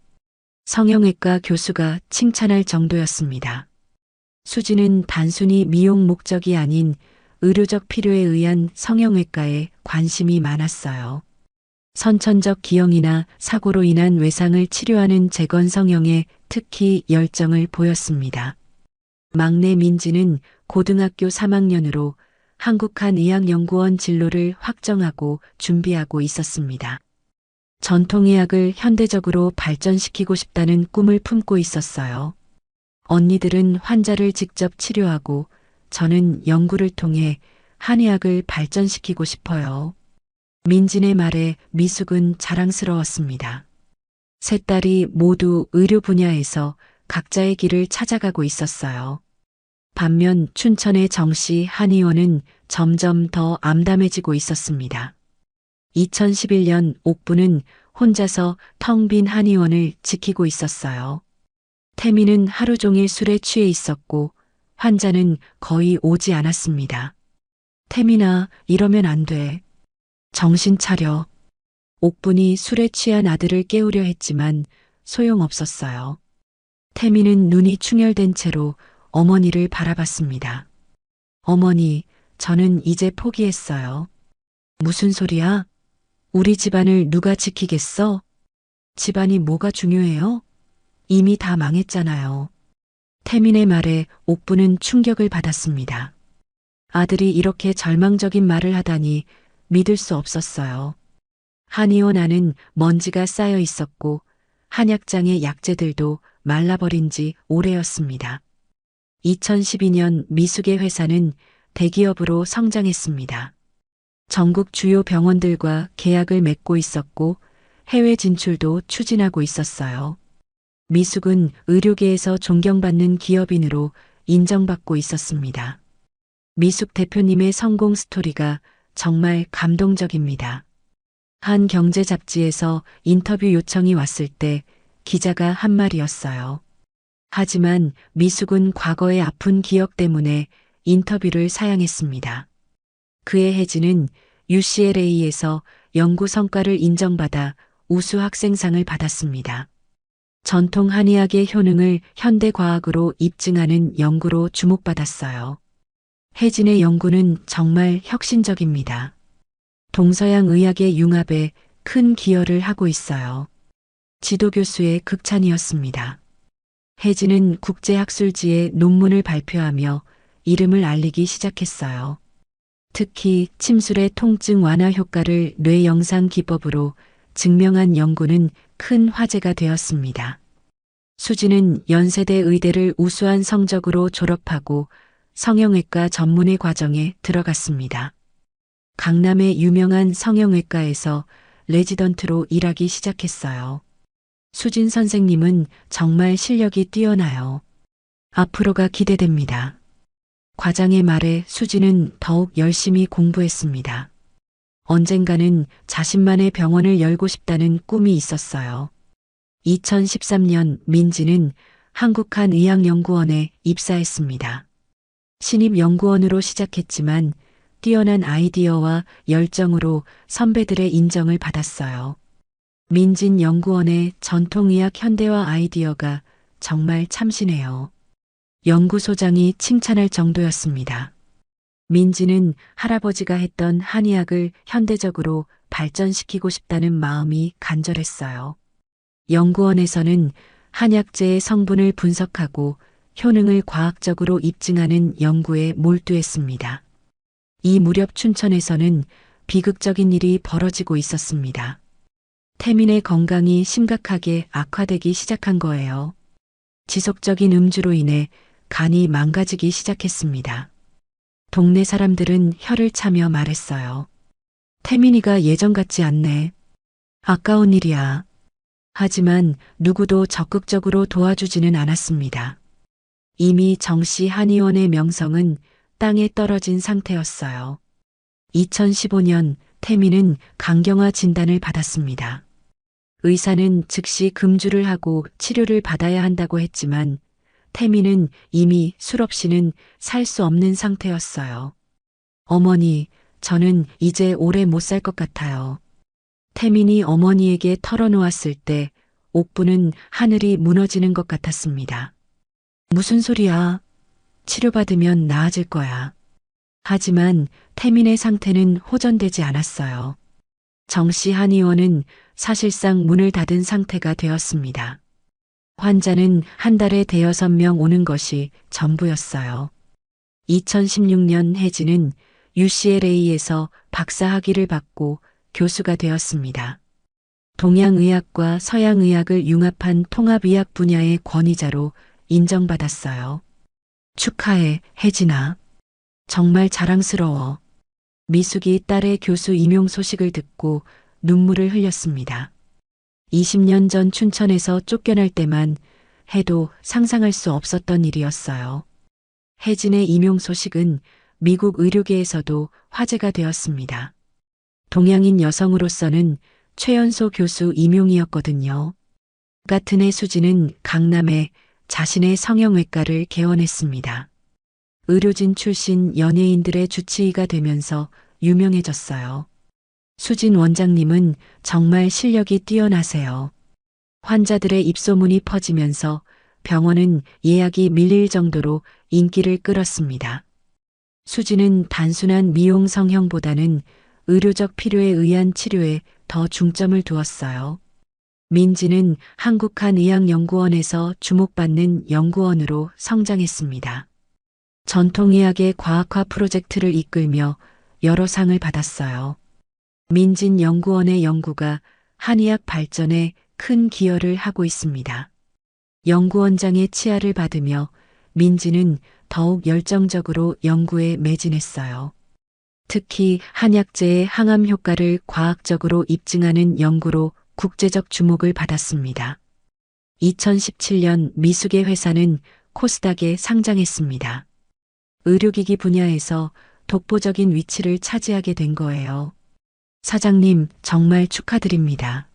성형외과 교수가 칭찬할 정도였습니다. 수진은 단순히 미용 목적이 아닌 의료적 필요에 의한 성형외과에 관심이 많았어요. 선천적 기형이나 사고로 인한 외상을 치료하는 재건성형에 특히 열정을 보였습니다. 막내 민지는 고등학교 3학년으로 한국한의학연구원 진로를 확정하고 준비하고 있었습니다. 전통의학을 현대적으로 발전시키고 싶다는 꿈을 품고 있었어요. 언니들은 환자를 직접 치료하고 저는 연구를 통해 한의학을 발전시키고 싶어요. 민진의 말에 미숙은 자랑스러웠습니다. 세 딸이 모두 의료 분야에서 각자의 길을 찾아가고 있었어요. 반면 춘천의 정씨 한의원은 점점 더 암담해지고 있었습니다. 2011년 옥부는 혼자서 텅 빈 한의원을 지키고 있었어요. 태미는 하루 종일 술에 취해 있었고 환자는 거의 오지 않았습니다. 태민아, 이러면 안 돼. 정신 차려. 옥분이 술에 취한 아들을 깨우려 했지만 소용없었어요. 태민은 눈이 충혈된 채로 어머니를 바라봤습니다. 어머니, 저는 이제 포기했어요. 무슨 소리야? 우리 집안을 누가 지키겠어? 집안이 뭐가 중요해요? 이미 다 망했잖아요. 태민의 말에 옥부는 충격을 받았습니다. 아들이 이렇게 절망적인 말을 하다니 믿을 수 없었어요. 한의원 안은 먼지가 쌓여 있었고 한약장의 약재들도 말라버린 지 오래였습니다. 2012년 미숙의 회사는 대기업으로 성장했습니다. 전국 주요 병원들과 계약을 맺고 있었고 해외 진출도 추진하고 있었어요. 미숙은 의료계에서 존경받는 기업인으로 인정받고 있었습니다. 미숙 대표님의 성공 스토리가 정말 감동적입니다. 한 경제 잡지에서 인터뷰 요청이 왔을 때 기자가 한 말이었어요. 하지만 미숙은 과거의 아픈 기억 때문에 인터뷰를 사양했습니다. 그의 혜진은 UCLA에서 연구 성과를 인정받아 우수 학생상을 받았습니다. 전통 한의학의 효능을 현대과학으로 입증하는 연구로 주목받았어요. 혜진의 연구는 정말 혁신적입니다. 동서양 의학의 융합에 큰 기여를 하고 있어요. 지도교수의 극찬이었습니다. 혜진은 국제학술지에 논문을 발표하며 이름을 알리기 시작했어요. 특히 침술의 통증 완화 효과를 뇌 영상 기법으로 증명한 연구는 큰 화제가 되었습니다. 수지는 연세대 의대를 우수한 성적으로 졸업하고 성형외과 전문의 과정에 들어갔습니다. 강남의 유명한 성형외과에서 레지던트로 일하기 시작했어요. 수진 선생님은 정말 실력이 뛰어나요. 앞으로가 기대됩니다. 과장의 말에 수지는 더욱 열심히 공부했습니다. 언젠가는 자신만의 병원을 열고 싶다는 꿈이 있었어요. 2013년 민지는 한국한의학연구원에 입사했습니다. 신입연구원으로 시작했지만 뛰어난 아이디어와 열정으로 선배들의 인정을 받았어요. 민진 연구원의 전통의학 현대화 아이디어가 정말 참신해요. 연구소장이 칭찬할 정도였습니다. 민지는 할아버지가 했던 한의학을 현대적으로 발전시키고 싶다는 마음이 간절했어요. 연구원에서는 한약재의 성분을 분석하고 효능을 과학적으로 입증하는 연구에 몰두했습니다. 이 무렵 춘천에서는 비극적인 일이 벌어지고 있었습니다. 태민의 건강이 심각하게 악화되기 시작한 거예요. 지속적인 음주로 인해 간이 망가지기 시작했습니다. 동네 사람들은 혀를 차며 말했어요. 태민이가 예전 같지 않네. 아까운 일이야. 하지만 누구도 적극적으로 도와주지는 않았습니다. 이미 정씨 한의원의 명성은 땅에 떨어진 상태였어요. 2015년 태민은 강경화 진단을 받았습니다. 의사는 즉시 금주를 하고 치료를 받아야 한다고 했지만 태민은 이미 술 없이는 살 수 없는 상태였어요. 어머니, 저는 이제 오래 못 살 것 같아요. 태민이 어머니에게 털어놓았을 때 옥부는 하늘이 무너지는 것 같았습니다. 무슨 소리야? 치료받으면 나아질 거야. 하지만 태민의 상태는 호전되지 않았어요. 정씨 한의원은 사실상 문을 닫은 상태가 되었습니다. 환자는 한 달에 5명 오는 것이 전부였어요. 2016년 혜진은 UCLA에서 박사학위를 받고 교수가 되었습니다. 동양의학과 서양의학을 융합한 통합의학 분야의 권위자로 인정받았어요. 축하해, 혜진아. 정말 자랑스러워. 미숙이 딸의 교수 임용 소식을 듣고 눈물을 흘렸습니다. 20년 전 춘천에서 쫓겨날 때만 해도 상상할 수 없었던 일이었어요. 혜진의 임용 소식은 미국 의료계에서도 화제가 되었습니다. 동양인 여성으로서는 최연소 교수 임용이었거든요. 같은 해 수지는 강남에 자신의 성형외과를 개원했습니다. 의료진 출신 연예인들의 주치의가 되면서 유명해졌어요. 수진 원장님은 정말 실력이 뛰어나세요. 환자들의 입소문이 퍼지면서 병원은 예약이 밀릴 정도로 인기를 끌었습니다. 수지는 단순한 미용 성형보다는 의료적 필요에 의한 치료에 더 중점을 두었어요. 민지는 한국한의학연구원에서 주목받는 연구원으로 성장했습니다. 전통의학의 과학화 프로젝트를 이끌며 여러 상을 받았어요. 민진 연구원의 연구가 한의학 발전에 큰 기여를 하고 있습니다. 연구원장의 치아를 받으며 민지는 더욱 열정적으로 연구에 매진했어요. 특히 한약재의 항암 효과를 과학적으로 입증하는 연구로 국제적 주목을 받았습니다. 2017년 미숙의 회사는 코스닥에 상장했습니다. 의료기기 분야에서 독보적인 위치를 차지하게 된 거예요. 사장님, 정말 축하드립니다.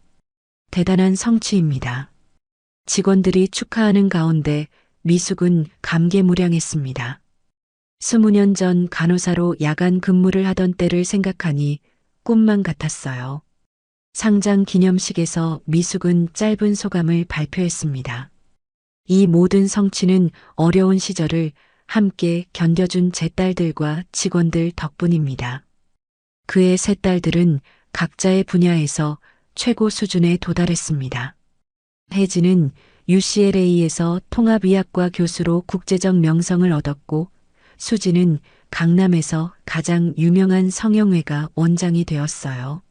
대단한 성취입니다. 직원들이 축하하는 가운데 미숙은 감개무량했습니다. 20년 전 간호사로 야간 근무를 하던 때를 생각하니 꿈만 같았어요. 상장 기념식에서 미숙은 짧은 소감을 발표했습니다. 이 모든 성취는 어려운 시절을 함께 견뎌준 제 딸들과 직원들 덕분입니다. 그의 세 딸들은 각자의 분야에서 최고 수준에 도달했습니다. 혜진은 UCLA에서 통합의학과 교수로 국제적 명성을 얻었고, 수지는 강남에서 가장 유명한 성형외과 원장이 되었어요.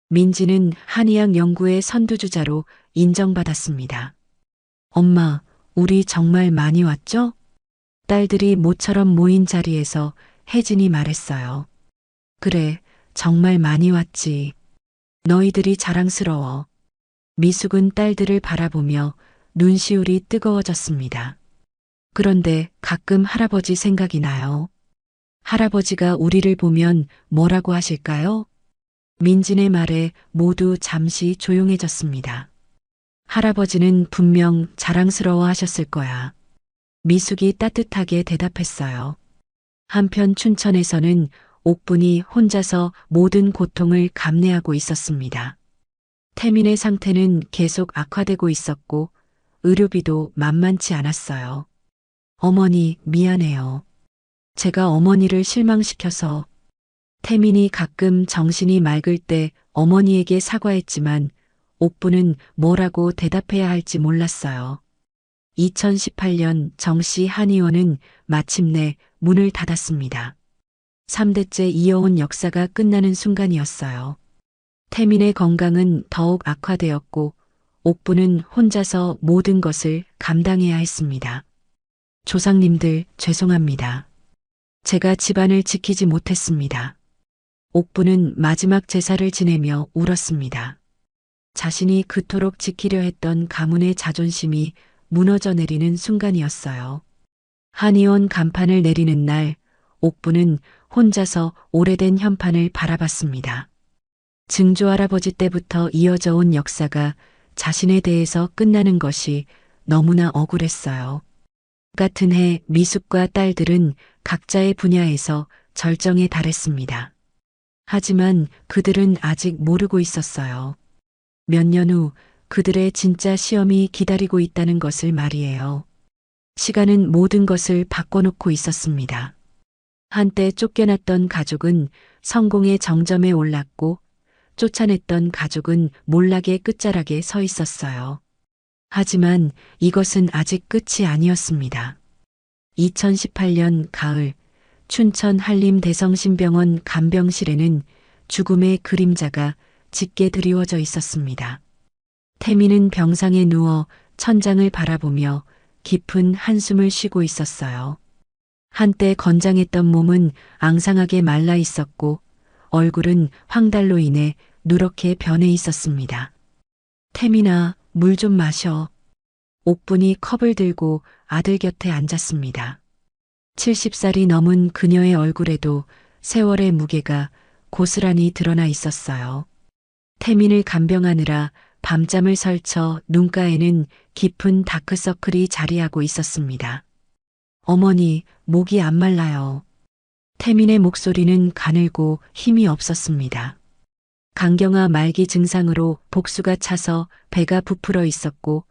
민지는 한의학 연구의 선두주자로 인정받았습니다. 엄마, 우리 정말 많이 왔죠? 딸들이 모처럼 모인 자리에서 혜진이 말했어요. 그래, 정말 많이 왔지. 너희들이 자랑스러워. 미숙은 딸들을 바라보며 눈시울이 뜨거워졌습니다. 그런데 가끔 할아버지 생각이 나요. 할아버지가 우리를 보면 뭐라고 하실까요? 민진의 말에 모두 잠시 조용해졌습니다. 할아버지는 분명 자랑스러워 하셨을 거야. 미숙이 따뜻하게 대답했어요. 한편 춘천에서는 옥분이 혼자서 모든 고통을 감내하고 있었습니다. 태민의 상태는 계속 악화되고 있었고 의료비도 만만치 않았어요. 어머니, 미안해요. 제가 어머니를 실망시켜서. 태민이 가끔 정신이 맑을 때 어머니에게 사과했지만 옥부는 뭐라고 대답해야 할지 몰랐어요. 2018년 정씨 한의원은 마침내 문을 닫았습니다. 3대째 이어온 역사가 끝나는 순간이었어요. 태민의 건강은 더욱 악화되었고 옥부는 혼자서 모든 것을 감당해야 했습니다. 조상님들, 죄송합니다. 제가 집안을 지키지 못했습니다. 옥부는 마지막 제사를 지내며 울었습니다. 자신이 그토록 지키려 했던 가문의 자존심이 무너져 내리는 순간이었어요. 한의원 간판을 내리는 날, 옥부는 혼자서 오래된 현판을 바라봤습니다. 증조할아버지 때부터 이어져 온 역사가 자신에 대해서 끝나는 것이 너무나 억울했어요. 같은 해 미숙과 딸들은 각자의 분야에서 절정에 달했습니다. 하지만 그들은 아직 모르고 있었어요. 몇 년 후 그들의 진짜 시험이 기다리고 있다는 것을 말이에요. 시간은 모든 것을 바꿔놓고 있었습니다. 한때 쫓겨났던 가족은 성공의 정점에 올랐고 쫓아냈던 가족은 몰락의 끝자락에 서 있었어요. 하지만 이것은 아직 끝이 아니었습니다. 2018년 가을 춘천 한림대성심병원 간병실에는 죽음의 그림자가 짙게 드리워져 있었습니다. 태민은 병상에 누워 천장을 바라보며 깊은 한숨을 쉬고 있었어요. 한때 건장했던 몸은 앙상하게 말라 있었고 얼굴은 황달로 인해 누렇게 변해 있었습니다. 태민아, 물 좀 마셔. 옥분이 컵을 들고 아들 곁에 앉았습니다. 70살이 넘은 그녀의 얼굴에도 세월의 무게가 고스란히 드러나 있었어요. 태민을 간병하느라 밤잠을 설쳐 눈가에는 깊은 다크서클이 자리하고 있었습니다. 어머니, 목이 안 말라요. 태민의 목소리는 가늘고 힘이 없었습니다. 간경화 말기 증상으로 복수가 차서 배가 부풀어 있었고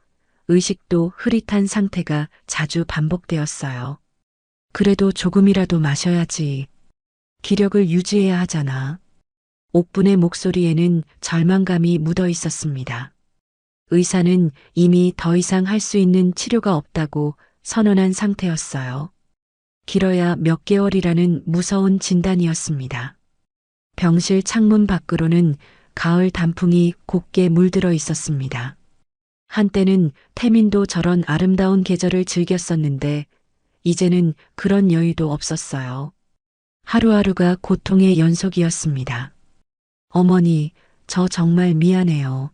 의식도 흐릿한 상태가 자주 반복되었어요. 그래도 조금이라도 마셔야지. 기력을 유지해야 하잖아. 옥분의 목소리에는 절망감이 묻어 있었습니다. 의사는 이미 더 이상 할 수 있는 치료가 없다고 선언한 상태였어요. 길어야 몇 개월이라는 무서운 진단이었습니다. 병실 창문 밖으로는 가을 단풍이 곱게 물들어 있었습니다. 한때는 태민도 저런 아름다운 계절을 즐겼었는데 이제는 그런 여유도 없었어요. 하루하루가 고통의 연속이었습니다. 어머니, 저 정말 미안해요.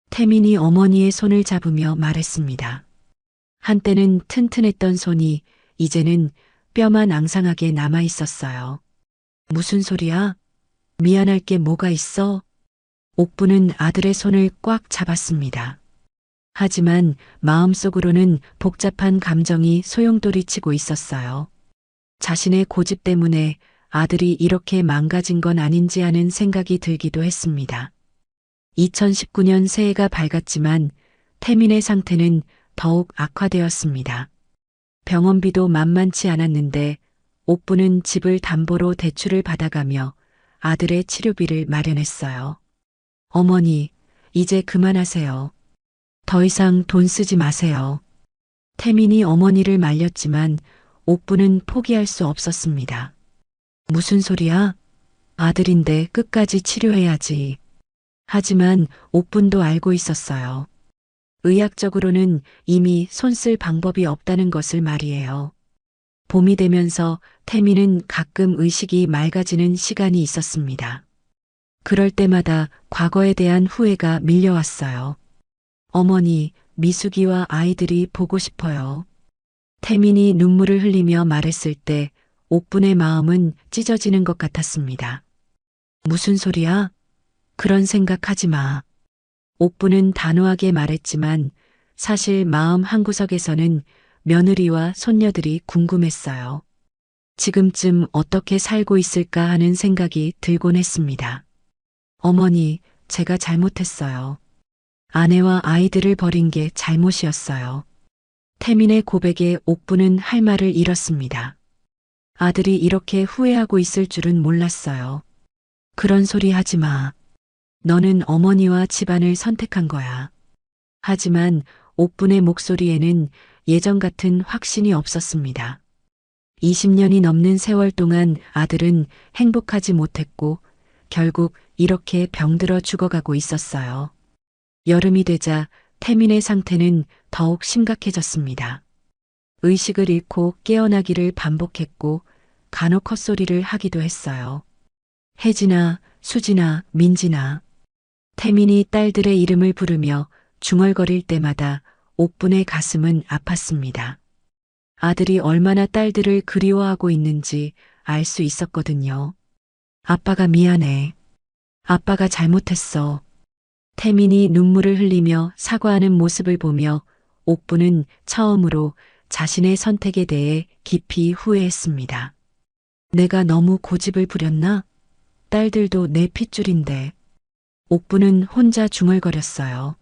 태민이 어머니의 손을 잡으며 말했습니다. 한때는 튼튼했던 손이 이제는 뼈만 앙상하게 남아 있었어요. 무슨 소리야? 미안할 게 뭐가 있어? 옥부는 아들의 손을 꽉 잡았습니다. 하지만 마음속으로는 복잡한 감정이 소용돌이치고 있었어요. 자신의 고집 때문에 아들이 이렇게 망가진 건 아닌지 하는 생각이 들기도 했습니다. 2019년 새해가 밝았지만 태민의 상태는 더욱 악화되었습니다. 병원비도 만만치 않았는데 옥부는 집을 담보로 대출을 받아가며 아들의 치료비를 마련했어요. 어머니, 이제 그만하세요. 더 이상 돈 쓰지 마세요. 태민이 어머니를 말렸지만 옥부는 포기할 수 없었습니다. 무슨 소리야? 아들인데 끝까지 치료해야지. 하지만 옥분도 알고 있었어요. 의학적으로는 이미 손 쓸 방법이 없다는 것을 말이에요. 봄이 되면서 태민은 가끔 의식이 맑아지는 시간이 있었습니다. 그럴 때마다 과거에 대한 후회가 밀려왔어요. 어머니, 미숙이와 아이들이 보고 싶어요. 태민이 눈물을 흘리며 말했을 때 옥분의 마음은 찢어지는 것 같았습니다. 무슨 소리야? 그런 생각하지 마. 옥부는 단호하게 말했지만 사실 마음 한구석에서는 며느리와 손녀들이 궁금했어요. 지금쯤 어떻게 살고 있을까 하는 생각이 들곤 했습니다. 어머니, 제가 잘못했어요. 아내와 아이들을 버린 게 잘못이었어요. 태민의 고백에 옥부는 할 말을 잃었습니다. 아들이 이렇게 후회하고 있을 줄은 몰랐어요. 그런 소리 하지 마. 너는 어머니와 집안을 선택한 거야. 하지만 옥분의 목소리에는 예전 같은 확신이 없었습니다. 20년이 넘는 세월 동안 아들은 행복하지 못했고 결국 이렇게 병들어 죽어가고 있었어요. 여름이 되자 태민의 상태는 더욱 심각해졌습니다. 의식을 잃고 깨어나기를 반복했고 간혹 헛소리를 하기도 했어요. 혜진아, 수진아, 민진아. 태민이 딸들의 이름을 부르며 중얼거릴 때마다 옥분의 가슴은 아팠습니다. 아들이 얼마나 딸들을 그리워하고 있는지 알 수 있었거든요. 아빠가 미안해. 아빠가 잘못했어. 태민이 눈물을 흘리며 사과하는 모습을 보며 옥분은 처음으로 자신의 선택에 대해 깊이 후회했습니다. 내가 너무 고집을 부렸나? 딸들도 내 핏줄인데. 옥부는 혼자 중얼거렸어요.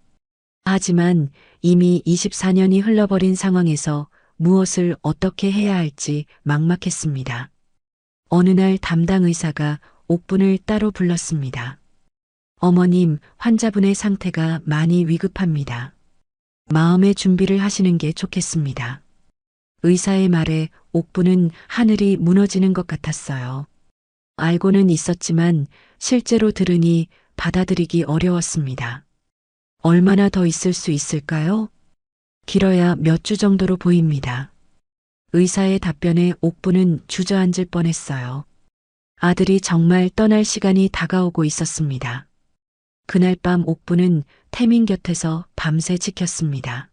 하지만 이미 24년이 흘러버린 상황에서 무엇을 어떻게 해야 할지 막막했습니다. 어느 날 담당 의사가 옥분을 따로 불렀습니다. 어머님, 환자분의 상태가 많이 위급합니다. 마음의 준비를 하시는 게 좋겠습니다. 의사의 말에 옥분은 하늘이 무너지는 것 같았어요. 알고는 있었지만 실제로 들으니 받아들이기 어려웠습니다. 얼마나 더 있을 수 있을까요? 길어야 몇 주 정도로 보입니다. 의사의 답변에 옥부는 주저앉을 뻔했어요. 아들이 정말 떠날 시간이 다가오고 있었습니다. 그날 밤 옥부는 태민 곁에서 밤새 지켰습니다.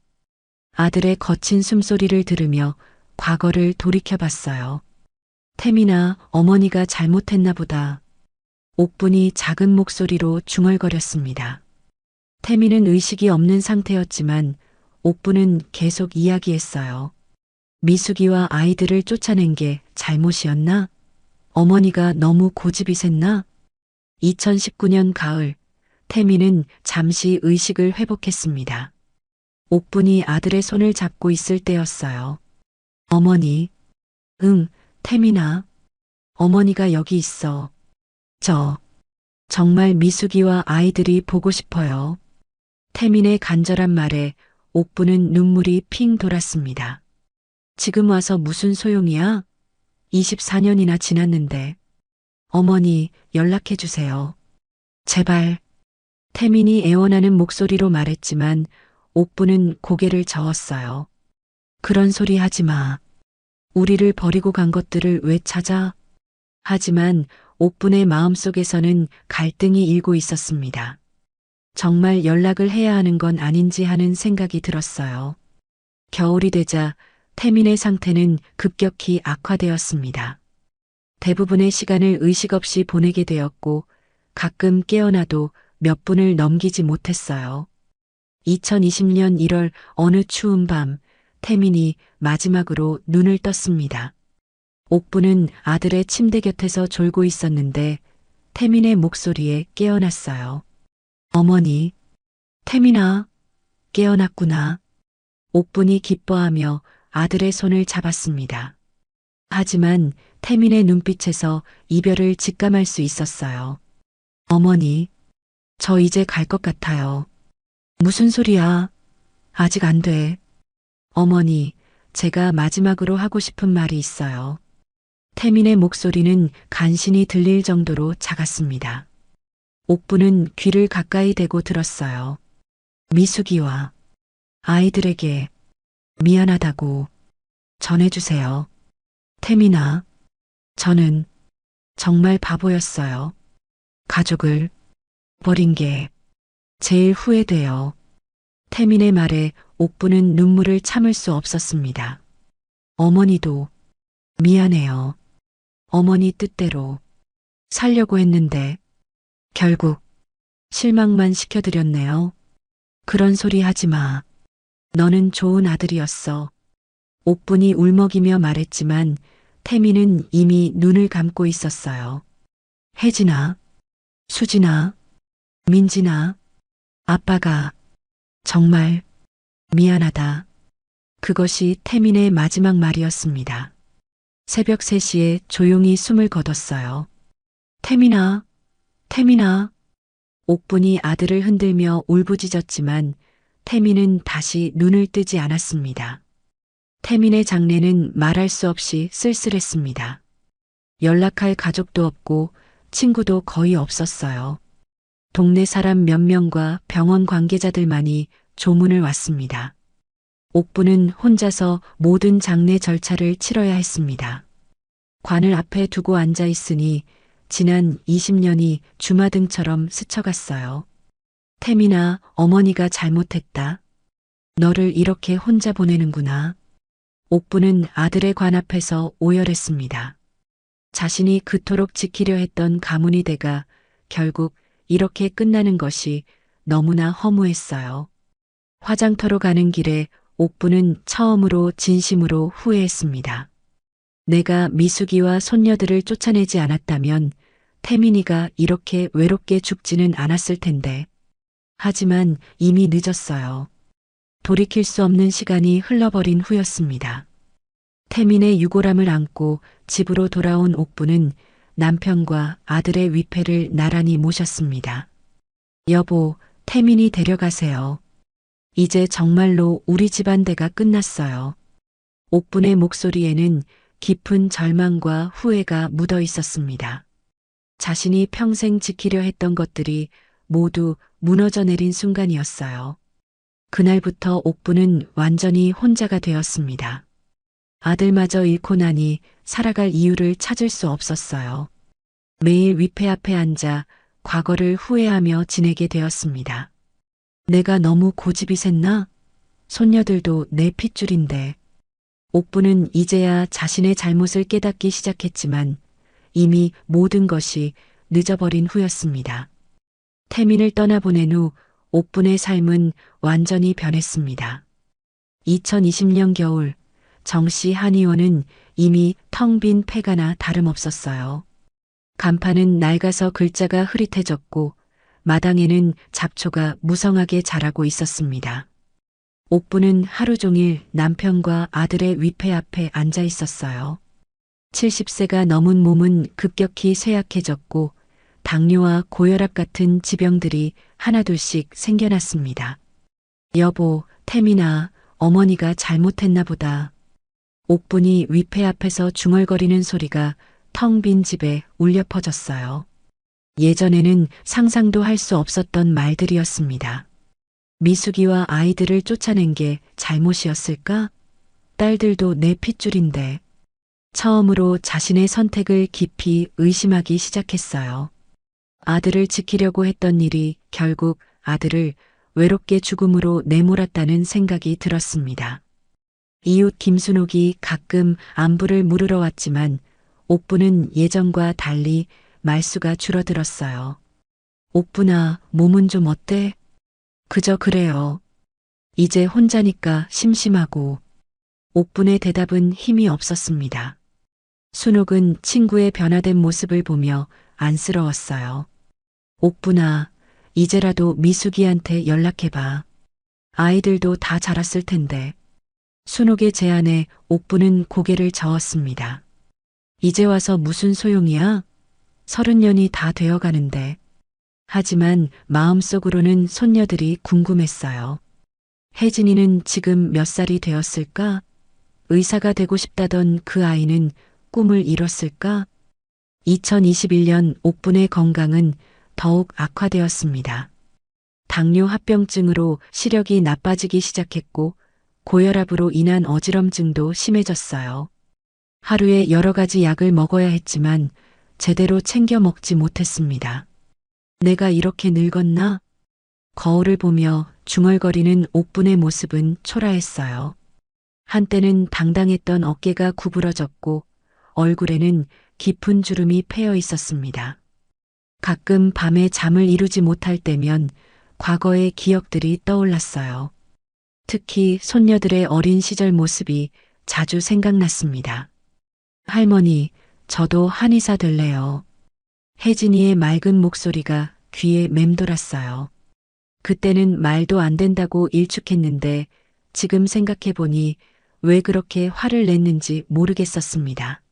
아들의 거친 숨소리를 들으며 과거를 돌이켜봤어요. 태민아, 어머니가 잘못했나 보다. 옥분이 작은 목소리로 중얼거렸습니다. 태민은 의식이 없는 상태였지만 옥분은 계속 이야기했어요. 미숙이와 아이들을 쫓아낸 게 잘못이었나? 어머니가 너무 고집이 셌나? 2019년 가을, 태민은 잠시 의식을 회복했습니다. 옥분이 아들의 손을 잡고 있을 때였어요. 어머니. 응, 태민아. 어머니가 여기 있어. 정말 미숙이와 아이들이 보고 싶어요. 태민의 간절한 말에 옥부는 눈물이 핑 돌았습니다. 지금 와서 무슨 소용이야? 24년이나 지났는데. 어머니, 연락해 주세요. 제발. 태민이 애원하는 목소리로 말했지만 옥부는 고개를 저었어요. 그런 소리 하지 마. 우리를 버리고 간 것들을 왜 찾아? 하지만 옥분의 마음속에서는 갈등이 일고 있었습니다. 정말 연락을 해야 하는 건 아닌지 하는 생각이 들었어요. 겨울이 되자 태민의 상태는 급격히 악화되었습니다. 대부분의 시간을 의식 없이 보내게 되었고 가끔 깨어나도 몇 분을 넘기지 못했어요. 2020년 1월 어느 추운 밤 태민이 마지막으로 눈을 떴습니다. 옥부는 아들의 침대 곁에서 졸고 있었는데 태민의 목소리에 깨어났어요. 어머니, 태민아, 깨어났구나. 옥분이 기뻐하며 아들의 손을 잡았습니다. 하지만 태민의 눈빛에서 이별을 직감할 수 있었어요. 어머니, 저 이제 갈 것 같아요. 무슨 소리야? 아직 안 돼. 어머니, 제가 마지막으로 하고 싶은 말이 있어요. 태민의 목소리는 간신히 들릴 정도로 작았습니다. 옥부는 귀를 가까이 대고 들었어요. 미숙이와 아이들에게 미안하다고 전해주세요. 태민아, 저는 정말 바보였어요. 가족을 버린 게 제일 후회돼요. 태민의 말에 옥부는 눈물을 참을 수 없었습니다. 어머니도 미안해요. 어머니 뜻대로 살려고 했는데 결국 실망만 시켜드렸네요. 그런 소리 하지 마. 너는 좋은 아들이었어. 옥분이 울먹이며 말했지만 태민은 이미 눈을 감고 있었어요. 혜진아, 수진아, 민진아, 아빠가 정말 미안하다. 그것이 태민의 마지막 말이었습니다. 새벽 3시에 조용히 숨을 거뒀어요. 태민아, 태민아. 옥분이 아들을 흔들며 울부짖었지만 태민은 다시 눈을 뜨지 않았습니다. 태민의 장례는 말할 수 없이 쓸쓸했습니다. 연락할 가족도 없고 친구도 거의 없었어요. 동네 사람 몇 명과 병원 관계자들만이 조문을 왔습니다. 옥부는 혼자서 모든 장례 절차를 치러야 했습니다. 관을 앞에 두고 앉아 있으니 지난 20년이 주마등처럼 스쳐갔어요. 태민아, 어머니가 잘못했다. 너를 이렇게 혼자 보내는구나. 옥부는 아들의 관 앞에서 오열했습니다. 자신이 그토록 지키려 했던 가문이 돼가 결국 이렇게 끝나는 것이 너무나 허무했어요. 화장터로 가는 길에 옥부는 처음으로 진심으로 후회했습니다. 내가 미숙이와 손녀들을 쫓아내지 않았다면 태민이가 이렇게 외롭게 죽지는 않았을 텐데. 하지만 이미 늦었어요. 돌이킬 수 없는 시간이 흘러버린 후였습니다. 태민의 유골함을 안고 집으로 돌아온 옥부는 남편과 아들의 위패를 나란히 모셨습니다. 여보, 태민이 데려가세요. 이제 정말로 우리 집안대가 끝났어요. 옥분의 목소리에는 깊은 절망과 후회가 묻어 있었습니다. 자신이 평생 지키려 했던 것들이 모두 무너져 내린 순간이었어요. 그날부터 옥부는 완전히 혼자가 되었습니다. 아들마저 잃고 나니 살아갈 이유를 찾을 수 없었어요. 매일 위패 앞에 앉아 과거를 후회하며 지내게 되었습니다. 내가 너무 고집이 셌나? 손녀들도 내 핏줄인데. 옥부는 이제야 자신의 잘못을 깨닫기 시작했지만 이미 모든 것이 늦어버린 후였습니다. 태민을 떠나보낸 후 옥분의 삶은 완전히 변했습니다. 2020년 겨울 정씨 한의원은 이미 텅 빈 폐가나 다름없었어요. 간판은 낡아서 글자가 흐릿해졌고 마당에는 잡초가 무성하게 자라고 있었습니다. 옥부는 하루 종일 남편과 아들의 위패 앞에 앉아 있었어요. 70세가 넘은 몸은 급격히 쇠약해졌고 당뇨와 고혈압 같은 지병들이 하나둘씩 생겨났습니다. 여보, 태민아, 어머니가 잘못했나 보다. 옥분이 위패 앞에서 중얼거리는 소리가 텅 빈 집에 울려 퍼졌어요. 예전에는 상상도 할 수 없었던 말들이었습니다. 미숙이와 아이들을 쫓아낸 게 잘못이었을까? 딸들도 내 핏줄인데. 처음으로 자신의 선택을 깊이 의심하기 시작했어요. 아들을 지키려고 했던 일이 결국 아들을 외롭게 죽음으로 내몰았다는 생각이 들었습니다. 이웃 김순옥이 가끔 안부를 물으러 왔지만 옥부는 예전과 달리 말수가 줄어들었어요. 옥부나 몸은 좀 어때? 그저 그래요. 이제 혼자니까 심심하고. 옥분의 대답은 힘이 없었습니다. 순옥은 친구의 변화된 모습을 보며 안쓰러웠어요. 옥분아, 이제라도 미숙이한테 연락해봐. 아이들도 다 자랐을 텐데. 순옥의 제안에 옥분은 고개를 저었습니다. 이제 와서 무슨 소용이야? 30년이 다 되어가는데. 하지만 마음속으로는 손녀들이 궁금했어요. 혜진이는 지금 몇 살이 되었을까? 의사가 되고 싶다던 그 아이는 꿈을 이뤘을까? 2021년 옥분의 건강은 더욱 악화되었습니다. 당뇨 합병증으로 시력이 나빠지기 시작했고 고혈압으로 인한 어지럼증도 심해졌어요. 하루에 여러 가지 약을 먹어야 했지만 제대로 챙겨 먹지 못했습니다. 내가 이렇게 늙었나? 거울을 보며 중얼거리는 옥분의 모습은 초라했어요. 한때는 당당했던 어깨가 구부러졌고 얼굴에는 깊은 주름이 패여 있었습니다. 가끔 밤에 잠을 이루지 못할 때면 과거의 기억들이 떠올랐어요. 특히 손녀들의 어린 시절 모습이 자주 생각났습니다. 할머니, 저도 한의사 될래요. 혜진이의 맑은 목소리가 귀에 맴돌았어요. 그때는 말도 안 된다고 일축했는데 지금 생각해보니 왜 그렇게 화를 냈는지 모르겠었습니다.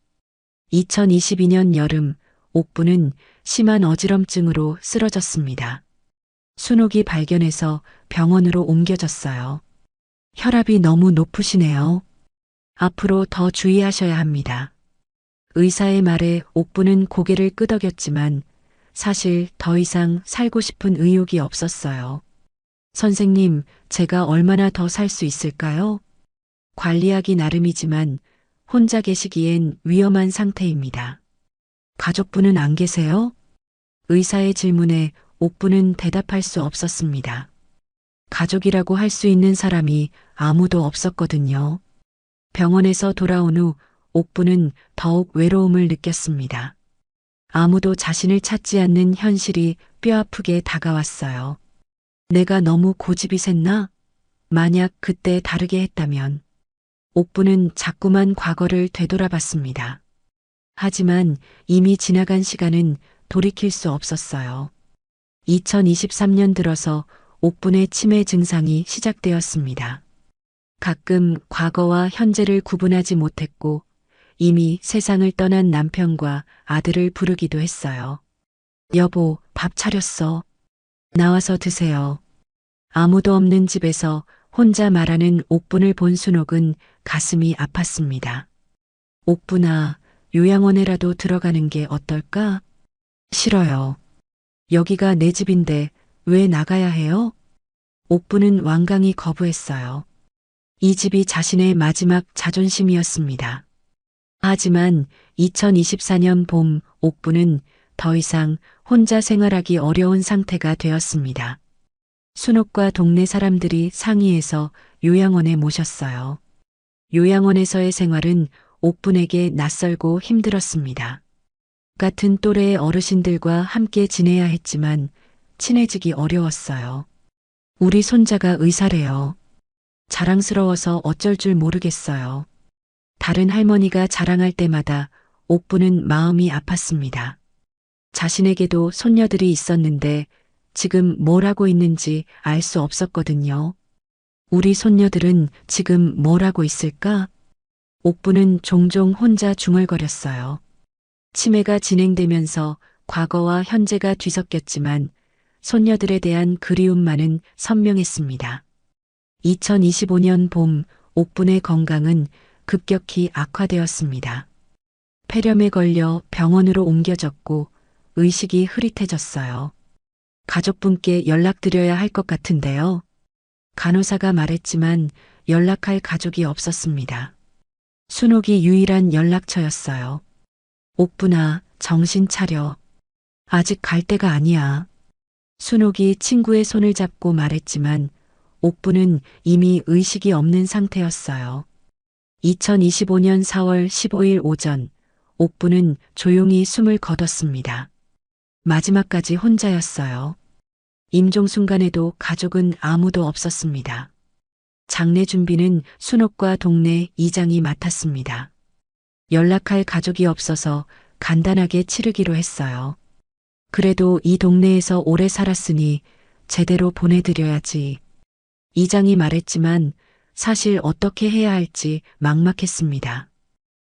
2022년 여름 옥부는 심한 어지럼증으로 쓰러졌습니다. 순옥이 발견해서 병원으로 옮겨졌어요. 혈압이 너무 높으시네요. 앞으로 더 주의하셔야 합니다. 의사의 말에 옥부는 고개를 끄덕였지만 사실 더 이상 살고 싶은 의욕이 없었어요. 선생님, 제가 얼마나 더 살 수 있을까요? 관리하기 나름이지만 혼자 계시기엔 위험한 상태입니다. 가족분은 안 계세요? 의사의 질문에 옥부는 대답할 수 없었습니다. 가족이라고 할 수 있는 사람이 아무도 없었거든요. 병원에서 돌아온 후 옥부는 더욱 외로움을 느꼈습니다. 아무도 자신을 찾지 않는 현실이 뼈아프게 다가왔어요. 내가 너무 고집이 샜나? 만약 그때 다르게 했다면. 옥부는 자꾸만 과거를 되돌아봤습니다. 하지만 이미 지나간 시간은 돌이킬 수 없었어요. 2023년 들어서 옥분의 치매 증상이 시작되었습니다. 가끔 과거와 현재를 구분하지 못했고 이미 세상을 떠난 남편과 아들을 부르기도 했어요. 여보, 밥 차렸어. 나와서 드세요. 아무도 없는 집에서 혼자 말하는 옥분을 본 순옥은 가슴이 아팠습니다. 옥분아, 요양원에라도 들어가는 게 어떨까? 싫어요. 여기가 내 집인데 왜 나가야 해요? 옥분은 완강히 거부했어요. 이 집이 자신의 마지막 자존심이었습니다. 하지만 2024년 봄 옥부는 더 이상 혼자 생활하기 어려운 상태가 되었습니다. 순옥과 동네 사람들이 상의해서 요양원에 모셨어요. 요양원에서의 생활은 옥분에게 낯설고 힘들었습니다. 같은 또래의 어르신들과 함께 지내야 했지만 친해지기 어려웠어요. 우리 손자가 의사래요. 자랑스러워서 어쩔 줄 모르겠어요. 다른 할머니가 자랑할 때마다 옥부는 마음이 아팠습니다. 자신에게도 손녀들이 있었는데 지금 뭘 하고 있는지 알 수 없었거든요. 우리 손녀들은 지금 뭘 하고 있을까? 옥부는 종종 혼자 중얼거렸어요. 치매가 진행되면서 과거와 현재가 뒤섞였지만 손녀들에 대한 그리움만은 선명했습니다. 2025년 봄 옥분의 건강은 급격히 악화되었습니다. 폐렴에 걸려 병원으로 옮겨졌고 의식이 흐릿해졌어요. 가족분께 연락드려야 할 것 같은데요. 간호사가 말했지만 연락할 가족이 없었습니다. 순옥이 유일한 연락처였어요. 옥분아, 정신 차려. 아직 갈 때가 아니야. 순옥이 친구의 손을 잡고 말했지만 옥부는 이미 의식이 없는 상태였어요. 2025년 4월 15일 오전, 옥부는 조용히 숨을 거뒀습니다. 마지막까지 혼자였어요. 임종 순간에도 가족은 아무도 없었습니다. 장례 준비는 순옥과 동네 이장이 맡았습니다. 연락할 가족이 없어서 간단하게 치르기로 했어요. 그래도 이 동네에서 오래 살았으니 제대로 보내드려야지. 이장이 말했지만 사실 어떻게 해야 할지 막막했습니다.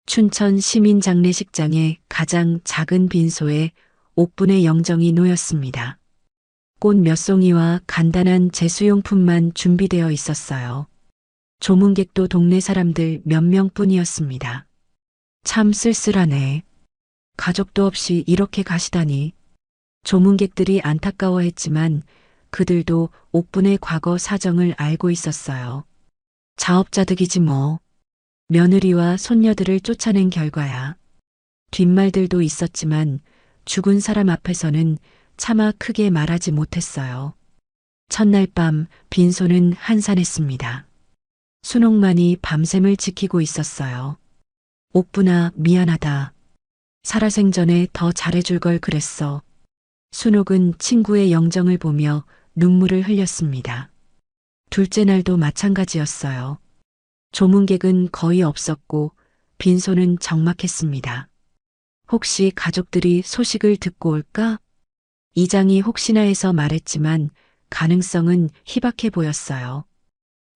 춘천 시민 장례식장의 가장 작은 빈소에 옥분의 영정이 놓였습니다. 꽃 몇 송이와 간단한 제수용품만 준비되어 있었어요. 조문객도 동네 사람들 몇 명뿐이었습니다. 참 쓸쓸하네. 가족도 없이 이렇게 가시다니. 조문객들이 안타까워했지만 그들도 옥분의 과거 사정을 알고 있었어요. 자업자득이지 뭐. 며느리와 손녀들을 쫓아낸 결과야. 뒷말들도 있었지만 죽은 사람 앞에서는 차마 크게 말하지 못했어요. 첫날 밤 빈소는 한산했습니다. 순옥만이 밤샘을 지키고 있었어요. 옥분아, 미안하다. 살아생전에 더 잘해줄 걸 그랬어. 순옥은 친구의 영정을 보며 눈물을 흘렸습니다. 둘째 날도 마찬가지였어요. 조문객은 거의 없었고 빈소는 적막했습니다. 혹시 가족들이 소식을 듣고 올까? 이장이 혹시나 해서 말했지만 가능성은 희박해 보였어요.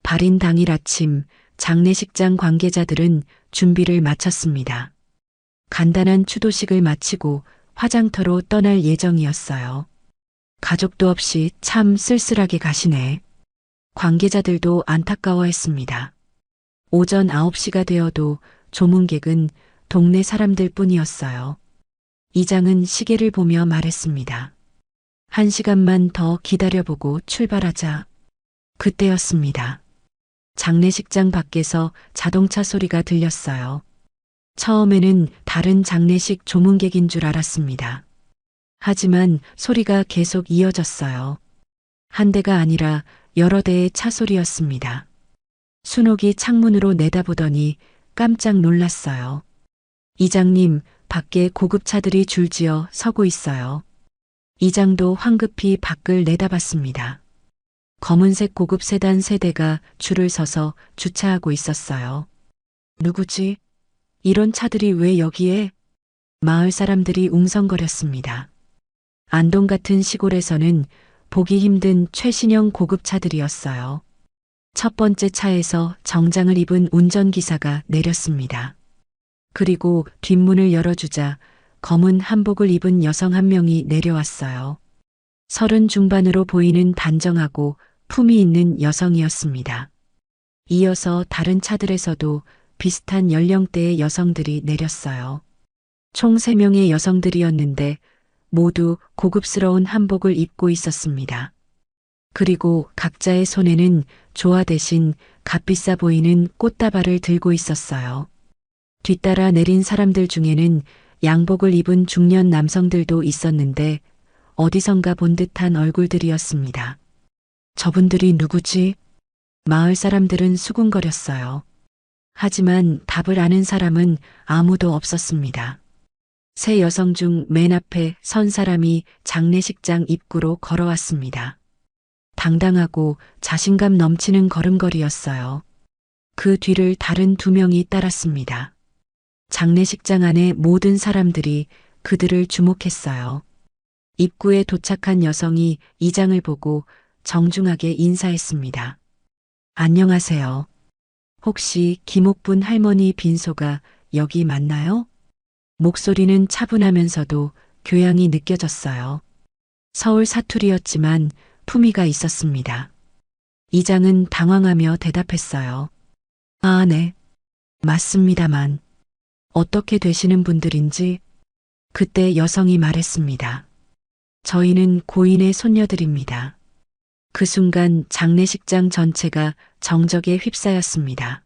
발인 당일 아침 장례식장 관계자들은 준비를 마쳤습니다. 간단한 추도식을 마치고 화장터로 떠날 예정이었어요. 가족도 없이 참 쓸쓸하게 가시네. 관계자들도 안타까워했습니다. 오전 9시가 되어도 조문객은 동네 사람들 뿐이었어요. 이장은 시계를 보며 말했습니다. 1시간만 더 기다려보고 출발하자. 그때였습니다. 장례식장 밖에서 자동차 소리가 들렸어요. 처음에는 다른 장례식 조문객인 줄 알았습니다. 하지만 소리가 계속 이어졌어요. 한 대가 아니라 여러 대의 차 소리였습니다. 순옥이 창문으로 내다보더니 깜짝 놀랐어요. 이장님, 밖에 고급차들이 줄지어 서고 있어요. 이장도 황급히 밖을 내다봤습니다. 검은색 고급 세단 3대가 줄을 서서 주차하고 있었어요. 누구지? 이런 차들이 왜 여기에? 마을 사람들이 웅성거렸습니다. 안동 같은 시골에서는 보기 힘든 최신형 고급차들이었어요. 첫 번째 차에서 정장을 입은 운전기사가 내렸습니다. 그리고 뒷문을 열어주자 검은 한복을 입은 여성 한 명이 내려왔어요. 30 중반으로 보이는 단정하고 품위 있는 여성이었습니다. 이어서 다른 차들에서도 비슷한 연령대의 여성들이 내렸어요. 총 3명의 여성들이었는데 모두 고급스러운 한복을 입고 있었습니다. 그리고 각자의 손에는 조화 대신 값비싸 보이는 꽃다발을 들고 있었어요. 뒤따라 내린 사람들 중에는 양복을 입은 중년 남성들도 있었는데 어디선가 본 듯한 얼굴들이었습니다. 저분들이 누구지? 마을 사람들은 수군거렸어요. 하지만 답을 아는 사람은 아무도 없었습니다. 세 여성 중 맨 앞에 선 사람이 장례식장 입구로 걸어왔습니다. 당당하고 자신감 넘치는 걸음걸이였어요. 그 뒤를 다른 2명이 따랐습니다. 장례식장 안의 모든 사람들이 그들을 주목했어요. 입구에 도착한 여성이 이장을 보고 정중하게 인사했습니다. 안녕하세요. 혹시 김옥분 할머니 빈소가 여기 맞나요? 목소리는 차분하면서도 교양이 느껴졌어요. 서울 사투리였지만 품위가 있었습니다. 이장은 당황하며 대답했어요. 아, 네. 맞습니다만. 어떻게 되시는 분들인지. 그때 여성이 말했습니다. 저희는 고인의 손녀들입니다. 그 순간 장례식장 전체가 정적에 휩싸였습니다.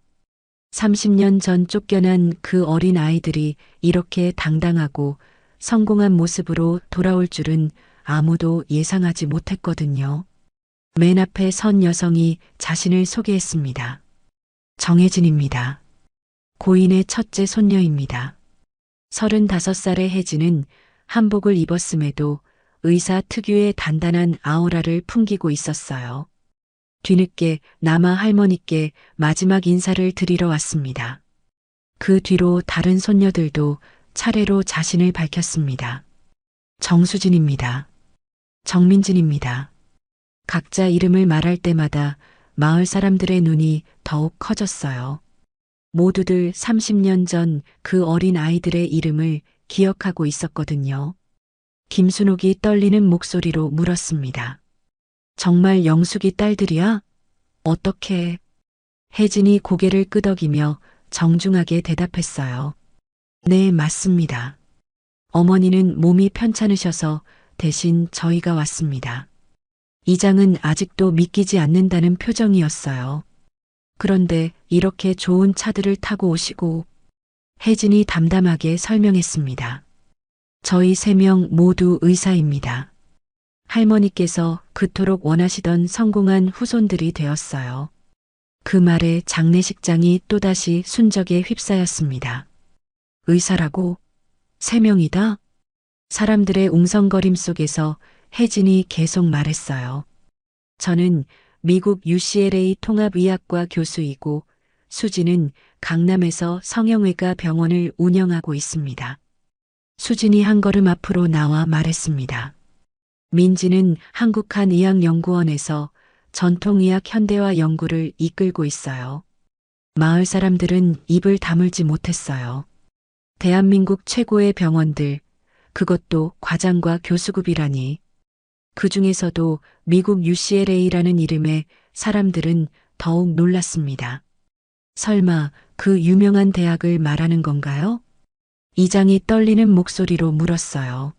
30년 전 쫓겨난 그 어린 아이들이 이렇게 당당하고 성공한 모습으로 돌아올 줄은 아무도 예상하지 못했거든요. 맨 앞에 선 여성이 자신을 소개했습니다. 정혜진입니다. 고인의 첫째 손녀입니다. 35살의 혜진은 한복을 입었음에도 의사 특유의 단단한 아우라를 풍기고 있었어요. 뒤늦게 남아 할머니께 마지막 인사를 드리러 왔습니다. 그 뒤로 다른 손녀들도 차례로 자신을 밝혔습니다. 정수진입니다. 정민진입니다. 각자 이름을 말할 때마다 마을 사람들의 눈이 더욱 커졌어요. 모두들 30년 전 그 어린 아이들의 이름을 기억하고 있었거든요. 김순옥이 떨리는 목소리로 물었습니다. 정말 영숙이 딸들이야? 어떻게? 혜진이 고개를 끄덕이며 정중하게 대답했어요. 네, 맞습니다. 어머니는 몸이 편찮으셔서 대신 저희가 왔습니다. 이장은 아직도 믿기지 않는다는 표정이었어요. 그런데 이렇게 좋은 차들을 타고 오시고 혜진이 담담하게 설명했습니다. 저희 3명 모두 의사입니다. 할머니께서 그토록 원하시던 성공한 후손들이 되었어요. 그 말에 장례식장이 또다시 순적에 휩싸였습니다. 의사라고? 3명이다? 사람들의 웅성거림 속에서 혜진이 계속 말했어요. 저는 미국 UCLA 통합의학과 교수이고 수진은 강남에서 성형외과 병원을 운영하고 있습니다. 수진이 한 걸음 앞으로 나와 말했습니다. 민지는 한국한의학연구원에서 전통의학 현대화 연구를 이끌고 있어요. 마을 사람들은 입을 다물지 못했어요. 대한민국 최고의 병원들, 그것도 과장과 교수급이라니. 그 중에서도 미국 UCLA라는 이름에 사람들은 더욱 놀랐습니다. 설마 그 유명한 대학을 말하는 건가요? 이장이 떨리는 목소리로 물었어요.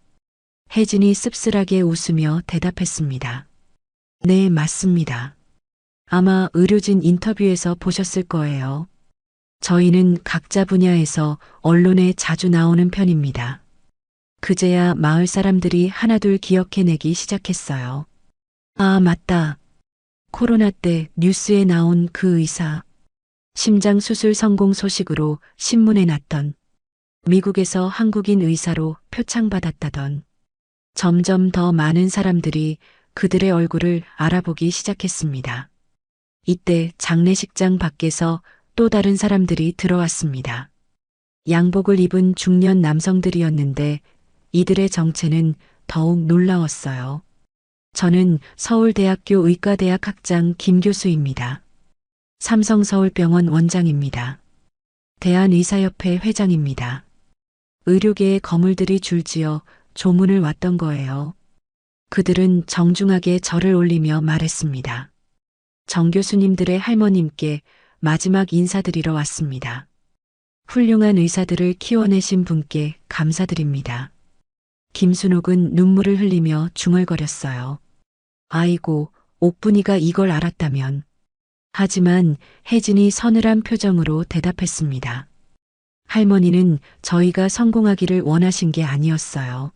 혜진이 씁쓸하게 웃으며 대답했습니다. 네, 맞습니다. 아마 의료진 인터뷰에서 보셨을 거예요. 저희는 각자 분야에서 언론에 자주 나오는 편입니다. 그제야 마을 사람들이 하나둘 기억해내기 시작했어요. 아, 맞다. 코로나 때 뉴스에 나온 그 의사. 심장 수술 성공 소식으로 신문에 났던. 미국에서 한국인 의사로 표창받았다던. 점점 더 많은 사람들이 그들의 얼굴을 알아보기 시작했습니다. 이때 장례식장 밖에서 또 다른 사람들이 들어왔습니다. 양복을 입은 중년 남성들이었는데 이들의 정체는 더욱 놀라웠어요. 저는 서울대학교 의과대학 학장 김 교수입니다. 삼성서울병원 원장입니다. 대한의사협회 회장입니다. 의료계의 거물들이 줄지어 조문을 왔던 거예요. 그들은 정중하게 절을 올리며 말했습니다. 정 교수님들의 할머님께 마지막 인사드리러 왔습니다. 훌륭한 의사들을 키워내신 분께 감사드립니다. 김순옥은 눈물을 흘리며 중얼거렸어요. 아이고, 옥분이가 이걸 알았다면. 하지만 혜진이 서늘한 표정으로 대답했습니다. 할머니는 저희가 성공하기를 원하신 게 아니었어요.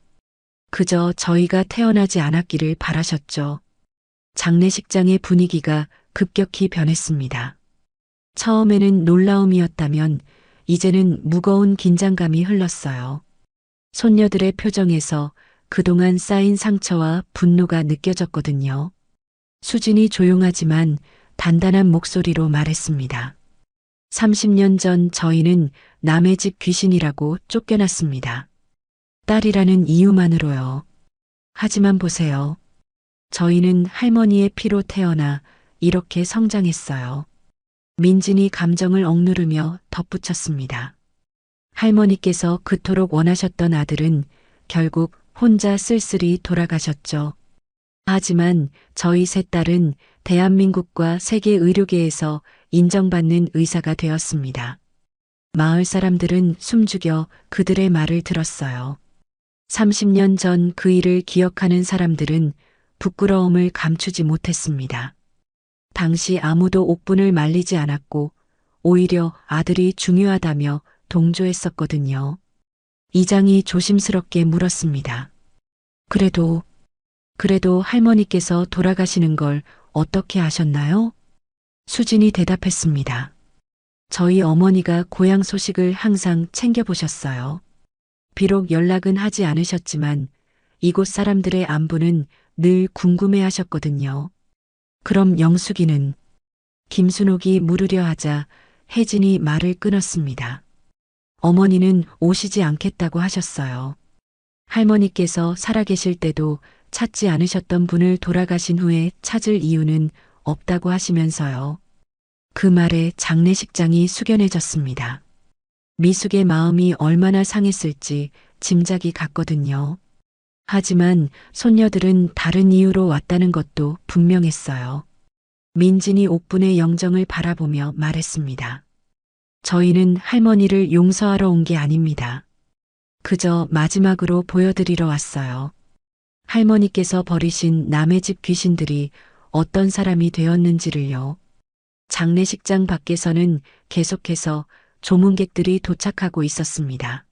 그저 저희가 태어나지 않았기를 바라셨죠. 장례식장의 분위기가 급격히 변했습니다. 처음에는 놀라움이었다면 이제는 무거운 긴장감이 흘렀어요. 손녀들의 표정에서 그동안 쌓인 상처와 분노가 느껴졌거든요. 수진이 조용하지만 단단한 목소리로 말했습니다. 30년 전 저희는 남의 집 귀신이라고 쫓겨났습니다. 딸이라는 이유만으로요. 하지만 보세요. 저희는 할머니의 피로 태어나 이렇게 성장했어요. 민진이 감정을 억누르며 덧붙였습니다. 할머니께서 그토록 원하셨던 아들은 결국 혼자 쓸쓸히 돌아가셨죠. 하지만 저희 세 딸은 대한민국과 세계 의료계에서 인정받는 의사가 되었습니다. 마을 사람들은 숨죽여 그들의 말을 들었어요. 30년 전 그 일을 기억하는 사람들은 부끄러움을 감추지 못했습니다. 당시 아무도 옥분을 말리지 않았고 오히려 아들이 중요하다며 동조했었거든요. 이장이 조심스럽게 물었습니다. 그래도 할머니께서 돌아가시는 걸 어떻게 아셨나요? 수진이 대답했습니다. 저희 어머니가 고향 소식을 항상 챙겨보셨어요. 비록 연락은 하지 않으셨지만 이곳 사람들의 안부는 늘 궁금해 하셨거든요. 그럼 영숙이는? 김순옥이 물으려 하자 혜진이 말을 끊었습니다. 어머니는 오시지 않겠다고 하셨어요. 할머니께서 살아계실 때도 찾지 않으셨던 분을 돌아가신 후에 찾을 이유는 없다고 하시면서요. 그 말에 장례식장이 숙연해졌습니다. 미숙의 마음이 얼마나 상했을지 짐작이 갔거든요. 하지만 손녀들은 다른 이유로 왔다는 것도 분명했어요. 민진이 옥분의 영정을 바라보며 말했습니다. 저희는 할머니를 용서하러 온 게 아닙니다. 그저 마지막으로 보여드리러 왔어요. 할머니께서 버리신 남의 집 귀신들이 어떤 사람이 되었는지를요. 장례식장 밖에서는 계속해서 조문객들이 도착하고 있었습니다.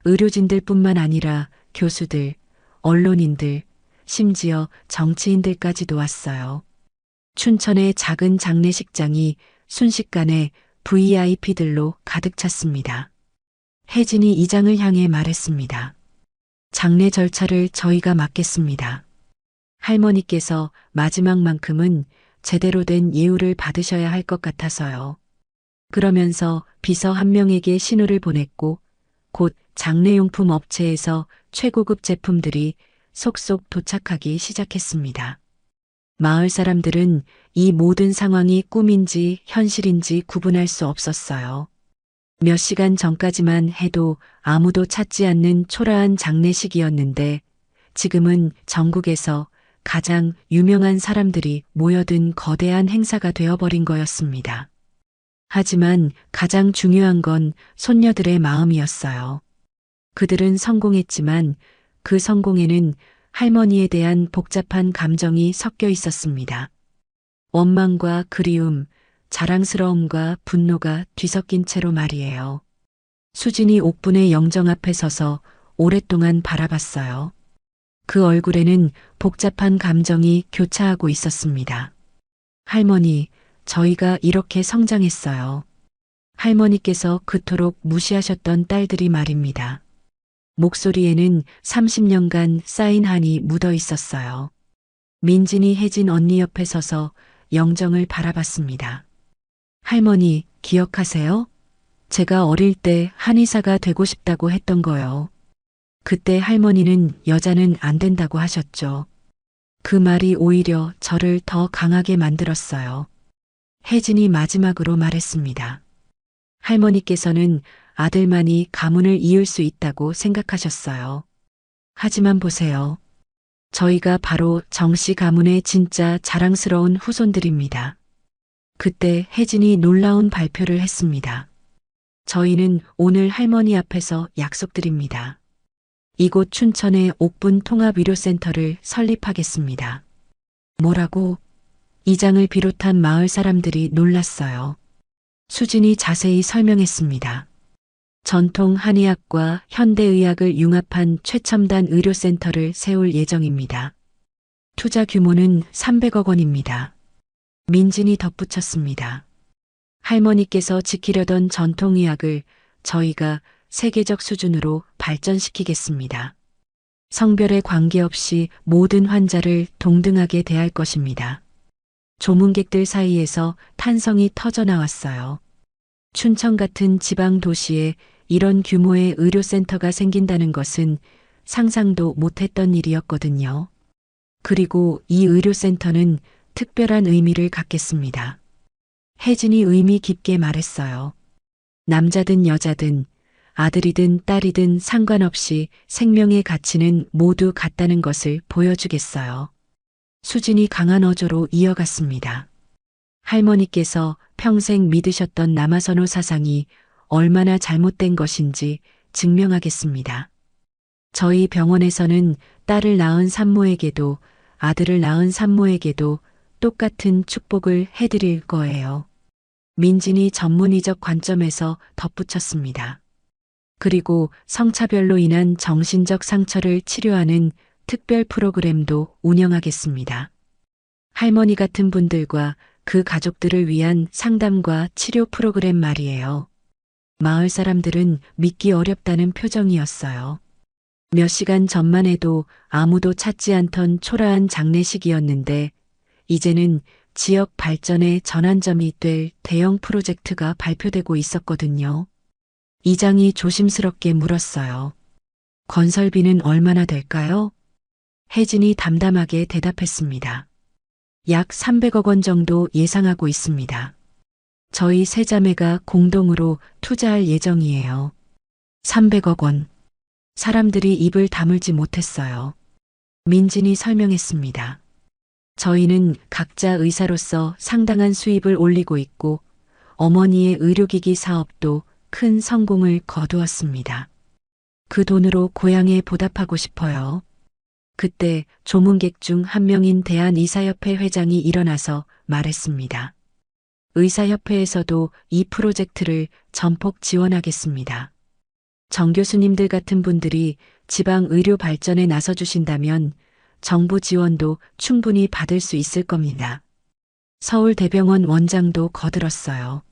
의료진들뿐만 아니라 교수들, 언론인들, 심지어 정치인들까지도 왔어요. 춘천의 작은 장례식장이 순식간에 VIP들로 가득 찼습니다. 혜진이 이장을 향해 말했습니다. 장례 절차를 저희가 맡겠습니다. 할머니께서 마지막만큼은 제대로 된 예우를 받으셔야 할 것 같아서요. 그러면서 비서 한 명에게 신호를 보냈고 곧 장례용품 업체에서 최고급 제품들이 속속 도착하기 시작했습니다. 마을 사람들은 이 모든 상황이 꿈인지 현실인지 구분할 수 없었어요. 몇 시간 전까지만 해도 아무도 찾지 않는 초라한 장례식이었는데 지금은 전국에서 가장 유명한 사람들이 모여든 거대한 행사가 되어버린 거였습니다. 하지만 가장 중요한 건 손녀들의 마음이었어요. 그들은 성공했지만 그 성공에는 할머니에 대한 복잡한 감정이 섞여 있었습니다. 원망과 그리움, 자랑스러움과 분노가 뒤섞인 채로 말이에요. 수진이 옥분의 영정 앞에 서서 오랫동안 바라봤어요. 그 얼굴에는 복잡한 감정이 교차하고 있었습니다. 할머니, 저희가 이렇게 성장했어요. 할머니께서 그토록 무시하셨던 딸들이 말입니다. 목소리에는 30년간 쌓인 한이 묻어 있었어요. 민진이 혜진 언니 옆에 서서 영정을 바라봤습니다. 할머니, 기억하세요? 제가 어릴 때 한의사가 되고 싶다고 했던 거요. 그때 할머니는 여자는 안 된다고 하셨죠. 그 말이 오히려 저를 더 강하게 만들었어요. 혜진이 마지막으로 말했습니다. 할머니께서는 아들만이 가문을 이을 수 있다고 생각하셨어요. 하지만 보세요. 저희가 바로 정씨 가문의 진짜 자랑스러운 후손들입니다. 그때 혜진이 놀라운 발표를 했습니다. 저희는 오늘 할머니 앞에서 약속드립니다. 이곳 춘천의 옥분 통합의료센터를 설립하겠습니다. 뭐라고? 이장을 비롯한 마을 사람들이 놀랐어요. 수진이 자세히 설명했습니다. 전통 한의학과 현대의학을 융합한 최첨단 의료센터를 세울 예정입니다. 투자 규모는 300억 원입니다. 민진이 덧붙였습니다. 할머니께서 지키려던 전통의학을 저희가 세계적 수준으로 발전시키겠습니다. 성별에 관계없이 모든 환자를 동등하게 대할 것입니다. 조문객들 사이에서 탄성이 터져나왔어요. 춘천 같은 지방 도시에 이런 규모의 의료센터가 생긴다는 것은 상상도 못했던 일이었거든요. 그리고 이 의료센터는 특별한 의미를 갖겠습니다. 혜진이 의미 깊게 말했어요. 남자든 여자든 아들이든 딸이든 상관없이 생명의 가치는 모두 같다는 것을 보여주겠어요. 수진이 강한 어조로 이어갔습니다. 할머니께서 평생 믿으셨던 남아선호 사상이 얼마나 잘못된 것인지 증명하겠습니다. 저희 병원에서는 딸을 낳은 산모에게도 아들을 낳은 산모에게도 똑같은 축복을 해드릴 거예요. 민진이 전문의적 관점에서 덧붙였습니다. 그리고 성차별로 인한 정신적 상처를 치료하는 특별 프로그램도 운영하겠습니다. 할머니 같은 분들과 그 가족들을 위한 상담과 치료 프로그램 말이에요. 마을 사람들은 믿기 어렵다는 표정이었어요. 몇 시간 전만 해도 아무도 찾지 않던 초라한 장례식이었는데 이제는 지역 발전의 전환점이 될 대형 프로젝트가 발표되고 있었거든요. 이장이 조심스럽게 물었어요. 건설비는 얼마나 될까요? 혜진이 담담하게 대답했습니다. 약 300억 원 정도 예상하고 있습니다. 저희 세 자매가 공동으로 투자할 예정이에요. 300억 원. 사람들이 입을 다물지 못했어요. 민진이 설명했습니다. 저희는 각자 의사로서 상당한 수입을 올리고 있고 어머니의 의료기기 사업도 큰 성공을 거두었습니다. 그 돈으로 고향에 보답하고 싶어요. 그때 조문객 중 한 명인 대한의사협회 회장이 일어나서 말했습니다. 의사협회에서도 이 프로젝트를 전폭 지원하겠습니다. 정 교수님들 같은 분들이 지방 의료 발전에 나서주신다면 정부 지원도 충분히 받을 수 있을 겁니다. 서울대병원 원장도 거들었어요.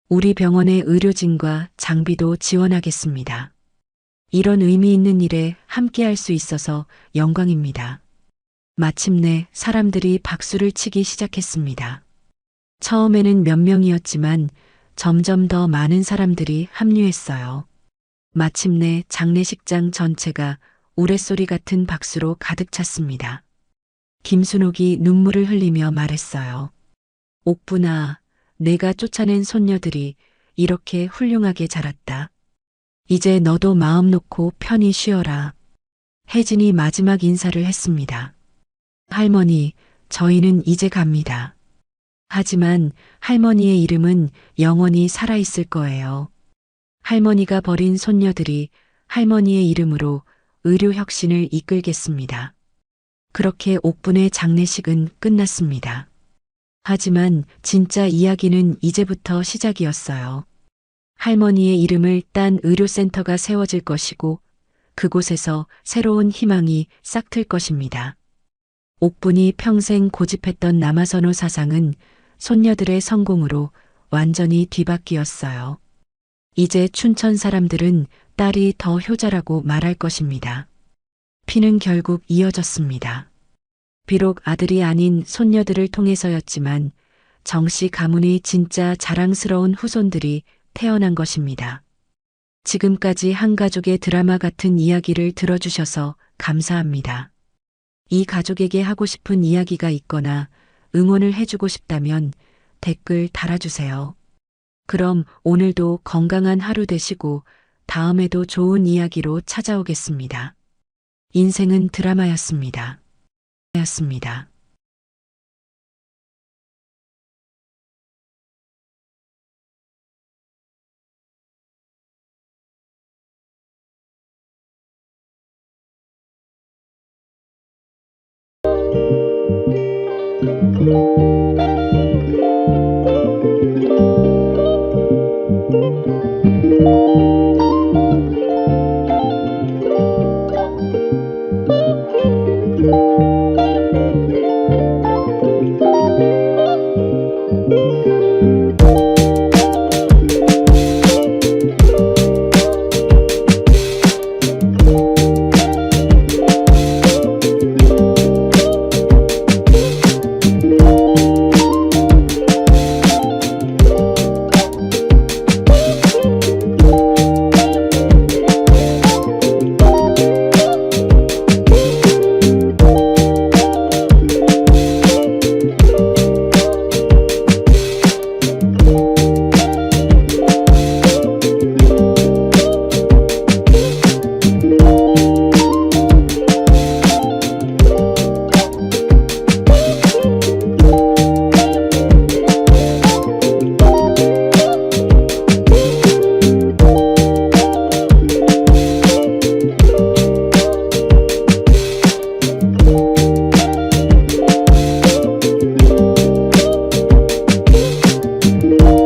우리 병원의 의료진과 장비도 지원하겠습니다. 이런 의미 있는 일에 함께할 수 있어서 영광입니다. 마침내 사람들이 박수를 치기 시작했습니다. 처음에는 몇 명이었지만 점점 더 많은 사람들이 합류했어요. 마침내 장례식장 전체가 우레소리 같은 박수로 가득 찼습니다. 김순옥이 눈물을 흘리며 말했어요. 옥분아, 내가 쫓아낸 손녀들이 이렇게 훌륭하게 자랐다. 이제 너도 마음 놓고 편히 쉬어라. 혜진이 마지막 인사를 했습니다. 할머니, 저희는 이제 갑니다. 하지만 할머니의 이름은 영원히 살아있을 거예요. 할머니가 버린 손녀들이 할머니의 이름으로 의료 혁신을 이끌겠습니다. 그렇게 옥분의 장례식은 끝났습니다. 하지만 진짜 이야기는 이제부터 시작이었어요. 할머니의 이름을 딴 의료센터가 세워질 것이고 그곳에서 새로운 희망이 싹틀 것입니다. 옥분이 평생 고집했던 남아선호 사상은 손녀들의 성공으로 완전히 뒤바뀌었어요. 이제 춘천 사람들은 딸이 더 효자라고 말할 것입니다. 피는 결국 이어졌습니다. 비록 아들이 아닌 손녀들을 통해서였지만 정씨 가문의 진짜 자랑스러운 후손들이 태어난 것입니다. 지금까지 한 가족의 드라마 같은 이야기를 들어주셔서 감사합니다. 이 가족에게 하고 싶은 이야기가 있거나 응원을 해주고 싶다면 댓글 달아주세요. 그럼 오늘도 건강한 하루 되시고 다음에도 좋은 이야기로 찾아오겠습니다. 인생은 드라마였습니다. 였습니다.